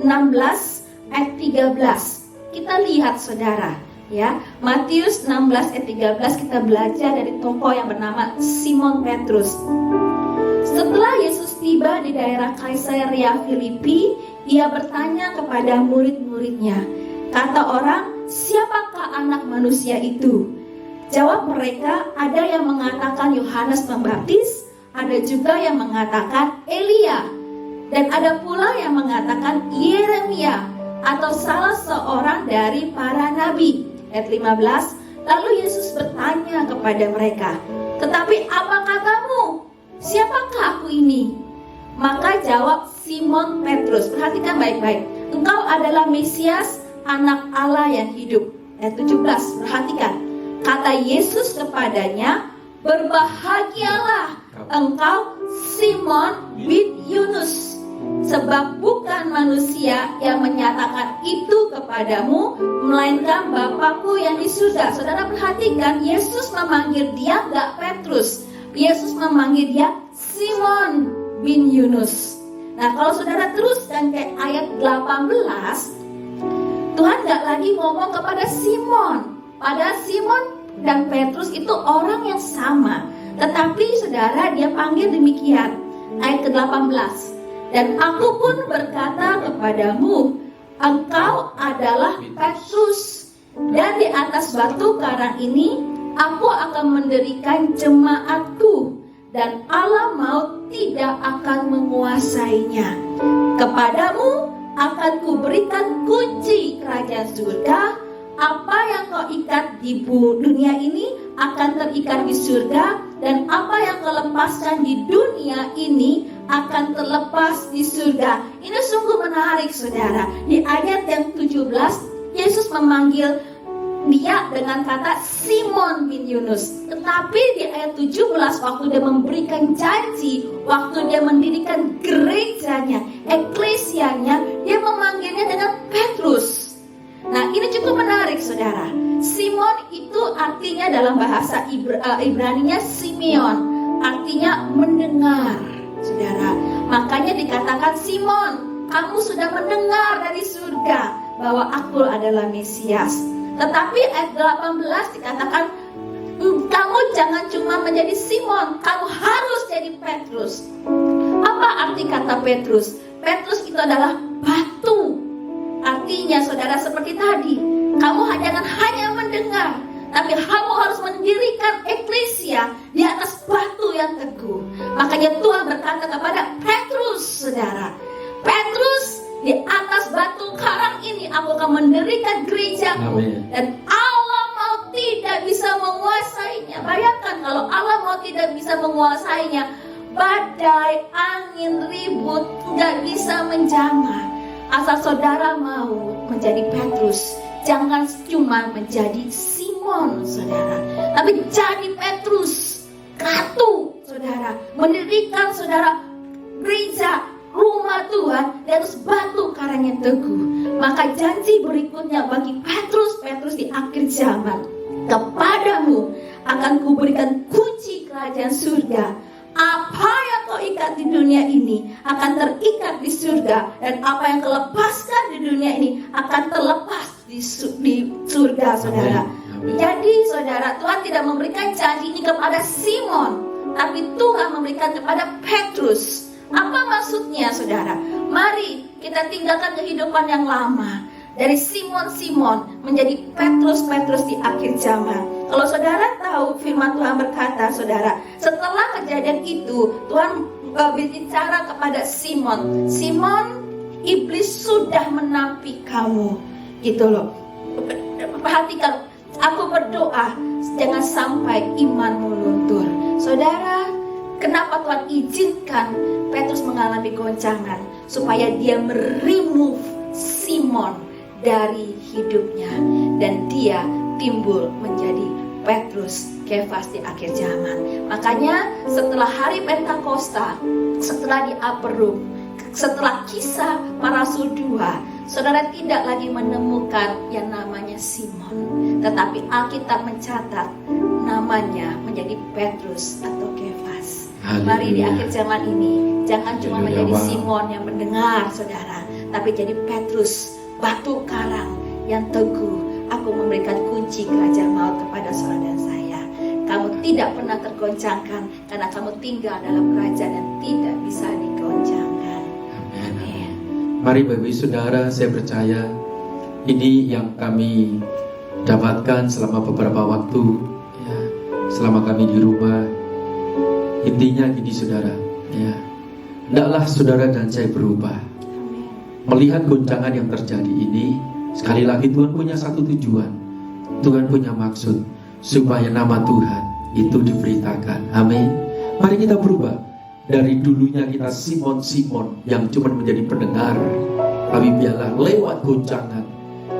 ayat 13. Kita lihat saudara, ya. Matius 16 ayat 13 kita belajar dari tokoh yang bernama Simon Petrus. Setelah Yesus tiba di daerah Kaisarea Filipi, ia bertanya kepada murid-muridnya. Kata orang, siapakah anak manusia itu? Jawab mereka, ada yang mengatakan Yohanes Pembaptis, ada juga yang mengatakan Elia, dan ada pula yang mengatakan Yeremia atau salah seorang dari para nabi. Ayat 15, lalu Yesus bertanya kepada mereka, tetapi apa katamu? Siapakah aku ini? Maka jawab Simon Petrus, perhatikan baik-baik, engkau adalah Mesias, anak Allah yang hidup. Ayat 17, perhatikan. Kata Yesus kepadanya, berbahagialah engkau Simon bin Yunus, sebab bukan manusia yang menyatakan itu kepadamu, melainkan Bapakku yang di surga. Saudara perhatikan, Yesus memanggil dia gak Petrus, Yesus memanggil dia Simon bin Yunus. Nah, kalau saudara teruskan ke ayat 18, Tuhan gak lagi ngomong kepada Simon. Padahal Simon dan Petrus itu orang yang sama, tetapi saudara dia panggil demikian. Ayat ke-18, dan aku pun berkata kepadamu, engkau adalah Petrus, dan di atas batu karang ini aku akan mendirikan jemaatku, dan alam maut tidak akan menguasainya. Kepadamu akan kuberikan kunci kerajaan surga. Apa yang kau ikat di dunia ini akan terikat di surga, dan apa yang kau lepaskan di dunia ini akan terlepas di surga. Ini sungguh menarik saudara. Di ayat yang 17 Yesus memanggil dia dengan kata Simon bin Yunus. Tetapi di ayat 17 waktu dia memberikan janji, waktu dia mendirikan gerejanya, eklesianya, dia memanggilnya dengan Petrus. Nah, ini cukup menarik saudara. Simon itu artinya dalam bahasa Ibraninya Simeon, artinya mendengar saudara. Makanya dikatakan Simon, kamu sudah mendengar dari surga bahwa aku adalah Mesias. Tetapi ayat 18 dikatakan, kamu jangan cuma menjadi Simon, kamu harus jadi Petrus. Apa arti kata Petrus? Petrus itu adalah batu. Artinya saudara seperti tadi, kamu jangan hanya mendengar, tapi kamu harus mendirikan eklesia di atas batu yang teguh. Makanya Tuhan berkata kepada Petrus, saudara, Petrus, di atas batu karang ini aku akan mendirikan gerejaku. Amin. Dan Allah mau tidak bisa menguasainya. Bayangkan kalau Allah mau tidak bisa menguasainya, badai, angin, ribut gak bisa menjamah. Asal saudara mau menjadi Petrus, jangan cuma menjadi Simon. Simon, saudara, tapi jadi Petrus, Ratu, saudara, mendirikan saudara gereja, rumah Tuhan di atas batu karang yang teguh. Maka janji berikutnya bagi Petrus di akhir zaman, kepadamu akan kuberikan kunci kerajaan surga. Apa yang kau ikat di dunia ini akan terikat di surga, dan apa yang kau lepaskan di dunia ini akan terlepas di surga, saudara. Jadi saudara, Tuhan tidak memberikan janji ini kepada Simon, tapi Tuhan memberikan kepada Petrus. Apa maksudnya, saudara? Mari kita tinggalkan kehidupan yang lama, dari Simon menjadi Petrus di akhir zaman. Kalau saudara tahu, firman Tuhan berkata, saudara, setelah kejadian itu Tuhan berbicara kepada Simon, iblis sudah menampik kamu, gitu loh. Perhatikan, aku berdoa jangan sampai imanmu luntur. Saudara, kenapa Tuhan izinkan Petrus mengalami goncangan? Supaya dia meremove Simon dari hidupnya, dan dia timbul menjadi Petrus, Kefas di akhir zaman. Makanya setelah hari Pentakosta, setelah di Upper Room, setelah kisah para rasul 2, saudara tidak lagi menemukan yang namanya Simon, tetapi Alkitab mencatat namanya menjadi Petrus atau Kefas. Mari di akhir zaman ini jangan cuma menjadi Simon yang mendengar, saudara, tapi jadi Petrus, batu karang yang teguh. Aku memberikan kunci kerajaan maut kepada saudara dan saya. Kamu tidak pernah tergoncangkan karena kamu tinggal dalam kerajaan yang tidak bisa digoncangkan. Amin. Mari Bapak Ibu Saudara, saya percaya ini yang kami dapatkan selama beberapa waktu, ya, selama kami di rumah. Intinya gini saudara, ya, hendaklah saudara dan saya berubah. Melihat goncangan yang terjadi ini, sekali lagi Tuhan punya satu tujuan, Tuhan punya maksud, supaya nama Tuhan itu diberitakan. Amin. Mari kita berubah. Dari dulunya kita Simon yang cuma menjadi pendengar, tapi biarlah lewat goncangan,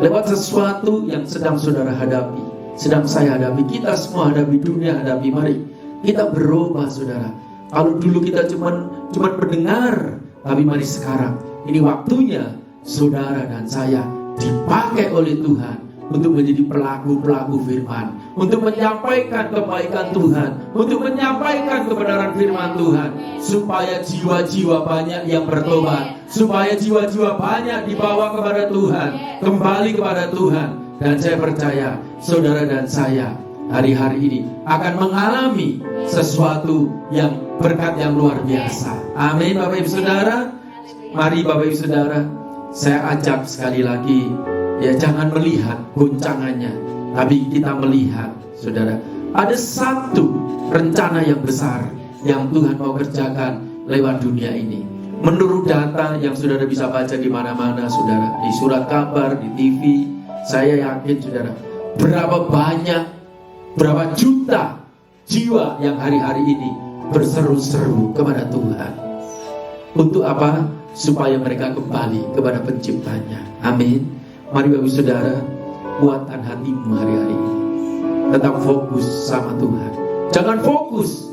lewat sesuatu yang sedang saudara hadapi, sedang saya hadapi, kita semua hadapi, dunia hadapi. Mari kita berubah, saudara. Kalau dulu kita cuma pendengar, tapi mari sekarang ini waktunya saudara dan saya dipakai oleh Tuhan untuk menjadi pelaku-pelaku firman, untuk menyampaikan kebaikan Tuhan, untuk menyampaikan kebenaran firman Tuhan, supaya jiwa-jiwa banyak yang bertobat, supaya jiwa-jiwa banyak dibawa kepada Tuhan, kembali kepada Tuhan. Dan saya percaya saudara dan saya hari-hari ini akan mengalami sesuatu yang berkat yang luar biasa. Amin Bapak Ibu Saudara. Mari Bapak Ibu Saudara, saya ajak sekali lagi, ya, jangan melihat goncangannya, tapi kita melihat, saudara, ada satu rencana yang besar yang Tuhan mau kerjakan lewat dunia ini. Menurut data yang saudara bisa baca di mana-mana, saudara, di surat kabar, di TV, saya yakin, saudara, berapa juta jiwa yang hari-hari ini berseru-seru kepada Tuhan. Untuk apa? Supaya mereka kembali kepada penciptanya. Amin. Mari Bapak Saudara, kuatkan hatimu hari-hari ini. Tetap fokus sama Tuhan. Jangan fokus,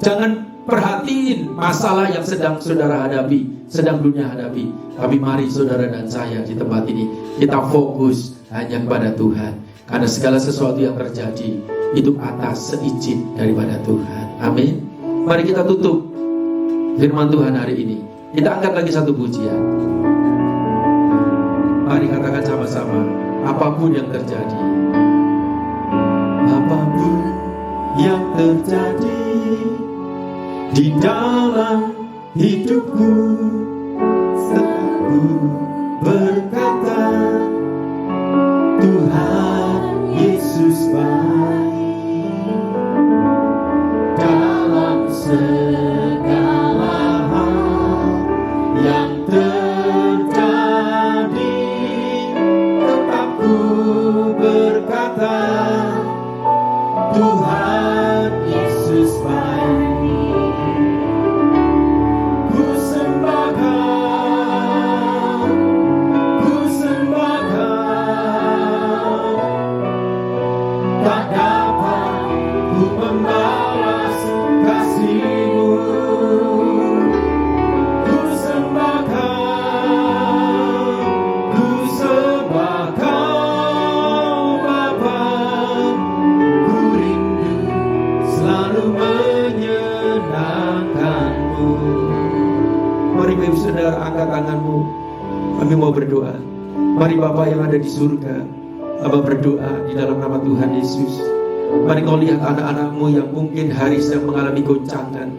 jangan perhatiin masalah yang sedang saudara hadapi, sedang dunia hadapi. Tapi mari saudara dan saya di tempat ini, kita fokus hanya kepada Tuhan. Karena segala sesuatu yang terjadi itu atas seizin daripada Tuhan. Amin. Mari kita tutup firman Tuhan hari ini. Kita angkat lagi satu pujian. Mari katakan sama-sama, apapun yang terjadi, Apapun yang terjadi di dalam hidupku, selalu berkata, Tuhan Yesus baik dalam segala hal yang terjadi. Tetap ku berkata, Tuhan Yesus baik. Ku sembah Kau, Bapa yang ada di surga, Bapa berdoa di dalam nama Tuhan Yesus. Mari Kau lihat anak-anak-Mu yang mungkin hari sedang mengalami goncangan.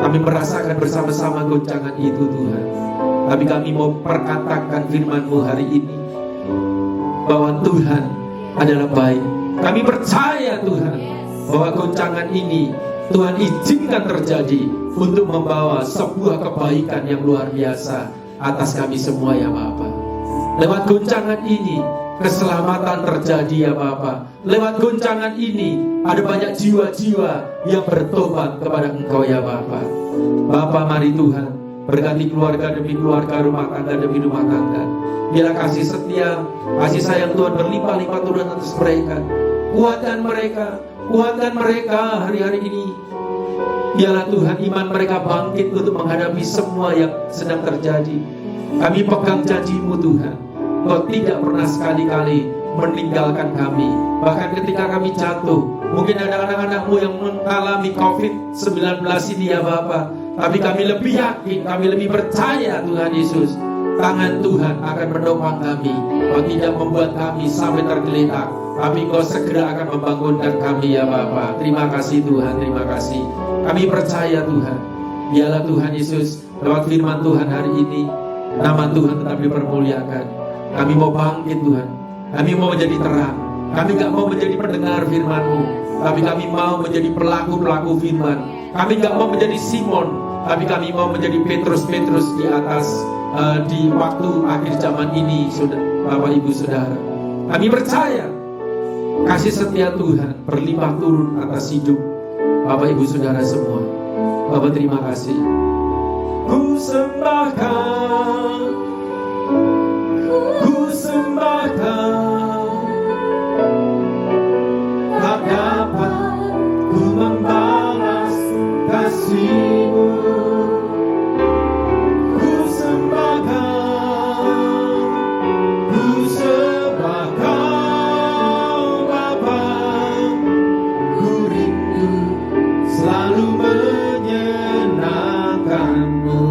Kami merasakan bersama-sama goncangan itu Tuhan. Tapi kami mau perkatakan firman-Mu hari ini, bahwa Tuhan adalah baik. Kami percaya Tuhan, bahwa goncangan ini Tuhan izinkan terjadi untuk membawa sebuah kebaikan yang luar biasa atas kami semua ya Bapa. Lewat goncangan ini keselamatan terjadi ya Bapa. Lewat goncangan ini ada banyak jiwa-jiwa yang bertobat kepada Engkau ya Bapa. Bapa, mari Tuhan berkati keluarga demi keluarga, rumah tangga demi rumah tangga. Biarlah kasih setia, kasih sayang Tuhan berlimpah-limpah turun atas mereka. Kuatkan mereka hari-hari ini. Biarlah Tuhan iman mereka bangkit untuk menghadapi semua yang sedang terjadi. Kami pegang janji-Mu Tuhan, Kau tidak pernah sekali-kali meninggalkan kami. Bahkan ketika kami jatuh, mungkin ada anak-anak-Mu yang mengalami COVID-19 ini ya Bapa, tapi kami lebih yakin, kami lebih percaya Tuhan Yesus, tangan Tuhan akan menopang kami. Kau tidak membuat kami sampai tergeletak, tapi Kau segera akan membangunkan kami ya Bapa. Terima kasih Tuhan, terima kasih. Kami percaya Tuhan. Biarlah Tuhan Yesus lewat firman Tuhan hari ini, nama Tuhan tetap dipermuliakan. Kami mau bangkit Tuhan. Kami mau menjadi terang. Kami gak mau menjadi pendengar firman-Mu, tapi kami mau menjadi pelaku-pelaku firman. Kami gak mau menjadi Simon, tapi kami mau menjadi Petrus-Petrus di atas di waktu akhir zaman ini, Bapak Ibu Saudara. Kami percaya kasih setia Tuhan berlimpah turun atas hidup Bapak Ibu Saudara semua. Bapak terima kasih. Ku sembahkan, tak dapat ku membalas kasih-Mu. Ku sembahkan Bapa, ku rindu selalu menyenangkan-Mu.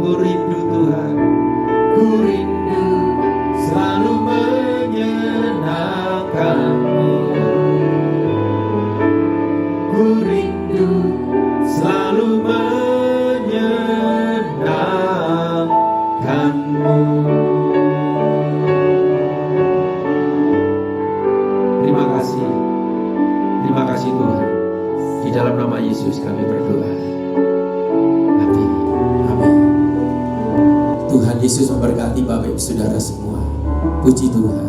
Ku rindu Tuhan, ku rindu selalu menyenangkan-Mu. Ku rindu selalu menyenangkan-Mu. Terima kasih Tuhan. Di dalam nama Yesus kami berdoa. Amin. Amin. Tuhan Yesus memberkati Bapak Ibu Saudara semua. Puji Tuhan.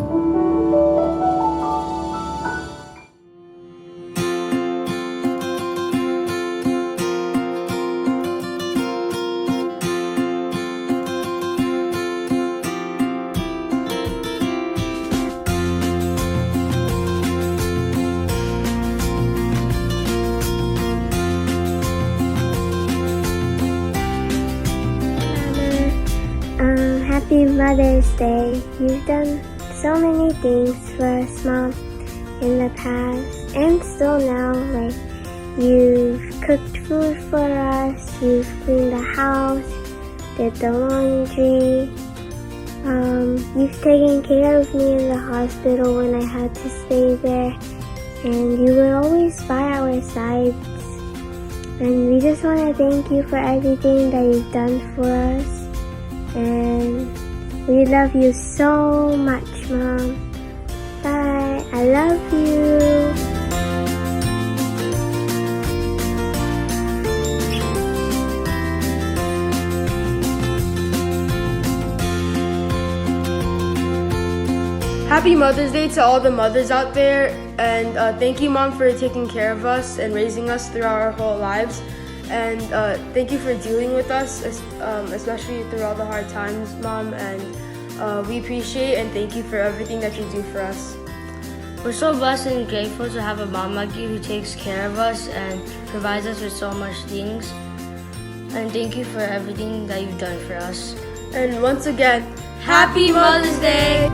Happy Mother's Day. You've done so many things for us, Mom, in the past and still now. Like, you've cooked food for us, you've cleaned the house, did the laundry. You've taken care of me in the hospital when I had to stay there, and you were always by our sides. And we just want to thank you for everything that you've done for us. And we love you so much, Mom. Bye. I love you. Happy Mother's Day to all the mothers out there, and thank you, Mom, for taking care of us and raising us throughout our whole lives. And thank you for dealing with us, especially through all the hard times, Mom. And we appreciate and thank you for everything that you do for us. We're so blessed and grateful to have a mom like you who takes care of us and provides us with so much things. And thank you for everything that you've done for us. And once again, Happy Mother's Day!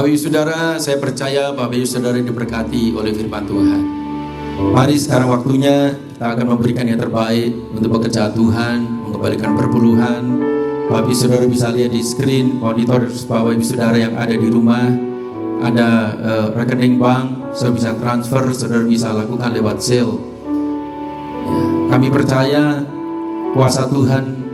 Bapak Ibu Saudara, saya percaya Bapak Ibu Saudara diberkati oleh firman Tuhan. Mari sekarang waktunya kita akan memberikan yang terbaik untuk pekerjaan Tuhan, mengembalikan perpuluhan. Bapak Ibu Saudara bisa lihat di screen monitor Bapak Ibu Saudara yang ada di rumah. Ada rekening bank, saudara bisa transfer, saudara bisa lakukan lewat Zelle. Ya, kami percaya kuasa Tuhan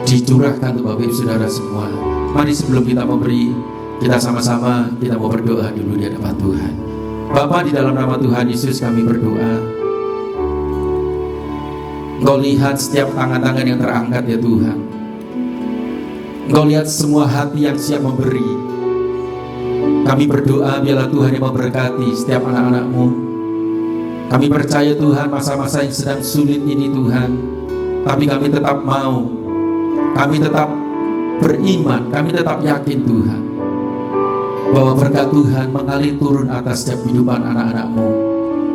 dicurahkan untuk Bapak Ibu Saudara semua. Mari sebelum kita memberi, kita sama-sama kita mau berdoa dulu di hadapan Tuhan. Bapa, di dalam nama Tuhan Yesus kami berdoa. Engkau lihat setiap tangan-tangan yang terangkat ya Tuhan. Engkau lihat semua hati yang siap memberi. Kami berdoa biarlah Tuhan yang memberkati setiap anak-anak-Mu. Kami percaya Tuhan masa-masa yang sedang sulit ini Tuhan, tapi kami tetap mau, kami tetap beriman, kami tetap yakin Tuhan bahwa berkat Tuhan mengalir turun atas setiap kehidupan anak-anak-Mu.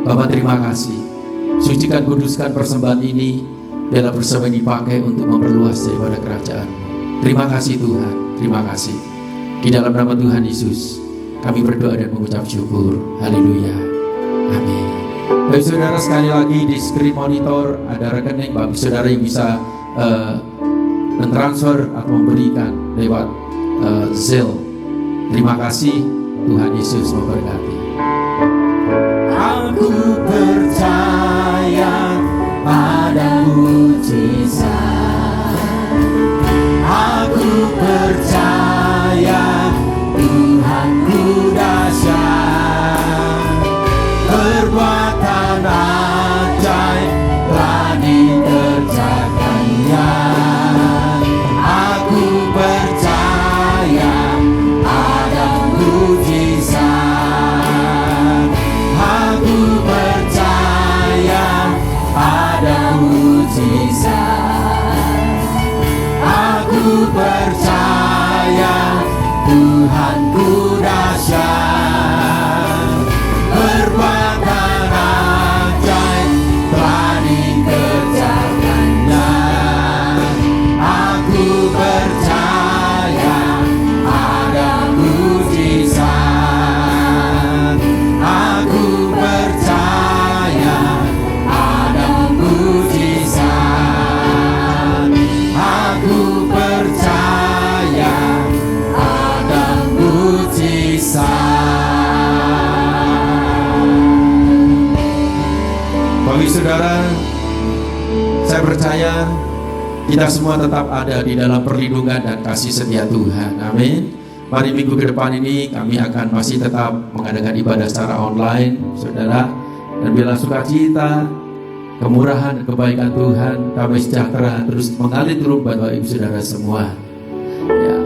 Bapa, terima kasih. Sucikan, kuduskan persembahan ini, biarlah persembahan dipakai untuk memperluas daripada kerajaan. Terima kasih Tuhan, terima kasih. Di dalam nama Tuhan Yesus kami berdoa dan mengucap syukur. Haleluya, amin. Bapak Saudara, sekali lagi di screen monitor ada rekening Bapak Saudara yang bisa mentransfer atau memberikan lewat Zelle. Terima kasih, Tuhan Yesus memberkati. Aku percaya ada mujizat. Aku percaya Tuhanku dahsyat. Perbuatan ajaib telah dikerjakannya. Aku percaya ada mujizat. Aku percaya ada mujizat. Aku percaya Tuhanku dahsyat. Perbuatan ajaib telah dikerjakannya. Aku percaya ada mujizat. Aku percaya ada mujizat. Aku percaya ada mujizat. Bapak Saudara, saya percaya kita semua tetap ada di dalam perlindungan dan kasih setia Tuhan. Amin. Mari minggu ke depan ini kami akan masih tetap mengadakan ibadah secara online, Saudara. Dan bila sukacita, kemurahan dan kebaikan Tuhan, damai sejahtera terus mengalir turun Bapak Ibu Saudara semua. Ya,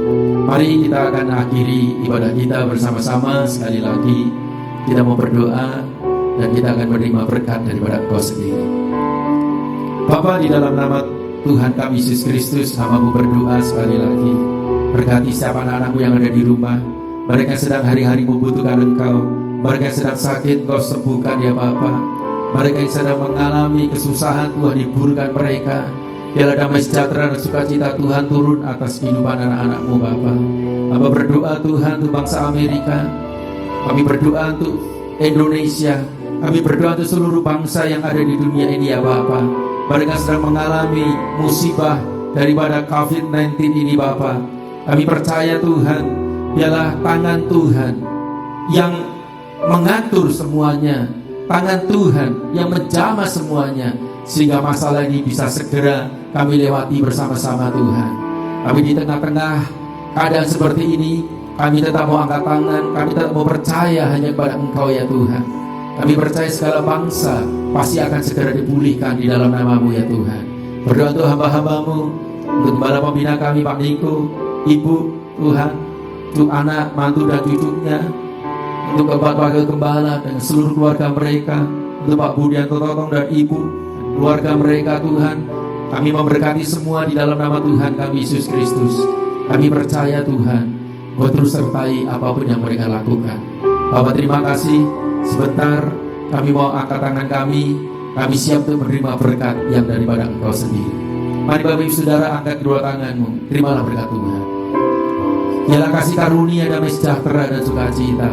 mari kita akan akhiri ibadah kita bersama-sama. Sekali lagi kita mau berdoa dan kita akan menerima berkat daripada Engkau sendiri. Bapa, di dalam nama Tuhan kami Yesus Kristus, hamba-Mu berdoa sekali lagi. Berkati setiap anak-anak-Mu yang ada di rumah. Mereka sedang hari-hari membutuhkan Engkau. Mereka sedang sakit, Engkau sembuhkan ya Bapa. Mereka yang sedang mengalami kesusahan, Tuhan hiburkan mereka. Biarlah damai sejahtera dan sukacita Tuhan turun atas kehidupan anak-anak-Mu Bapa. Hamba berdoa Tuhan untuk bangsa Amerika. Kami berdoa untuk Indonesia. Kami berdoa untuk seluruh bangsa yang ada di dunia ini ya Bapa. Mereka sedang mengalami musibah daripada COVID-19 ini Bapa. Kami percaya Tuhan, biarlah tangan Tuhan yang mengatur semuanya, tangan Tuhan yang menjamah semuanya, sehingga masalah ini bisa segera kami lewati bersama-sama Tuhan. Kami di tengah-tengah keadaan seperti ini, kami tetap mau angkat tangan, kami tetap mau percaya hanya kepada Engkau ya Tuhan. Kami percaya segala bangsa pasti akan segera dipulihkan di dalam nama-Mu ya Tuhan. Berdoa untuk hamba-hamba-Mu, untuk gembala pembina kami Pak Niko, Ibu Tuhan, untuk anak, mantu dan cucunya, untuk keluarga gembala dan seluruh keluarga mereka, untuk Pak Budianto Totong dan Ibu keluarga mereka Tuhan. Kami memberkati semua di dalam nama Tuhan kami Yesus Kristus. Kami percaya Tuhan, Kau terus sertai apapun yang mereka lakukan. Bapak terima kasih. Sebentar kami mau angkat tangan kami siap untuk menerima berkat yang daripada Engkau sendiri. Mari Bapak Ibu Saudara angkat kedua tanganmu, terimalah berkat Tuhan. Ialah kasih karunia, damai sejahtera dan sukacita,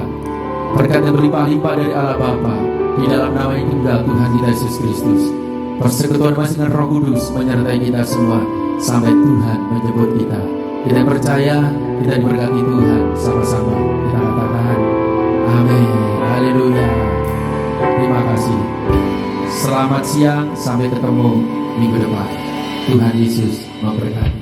berkat yang berlimpah-limpah dari Allah Bapa, di dalam nama yang tunggal Tuhan kita Yesus Kristus. Persekutuan masih dengan Roh Kudus menyertai kita semua sampai Tuhan menjemput kita. Kita percaya, kita diberkati Tuhan sama-sama. Kita katakan amin. Haleluya. Terima kasih. Selamat siang, sampai ketemu minggu depan. Tuhan Yesus memberkati.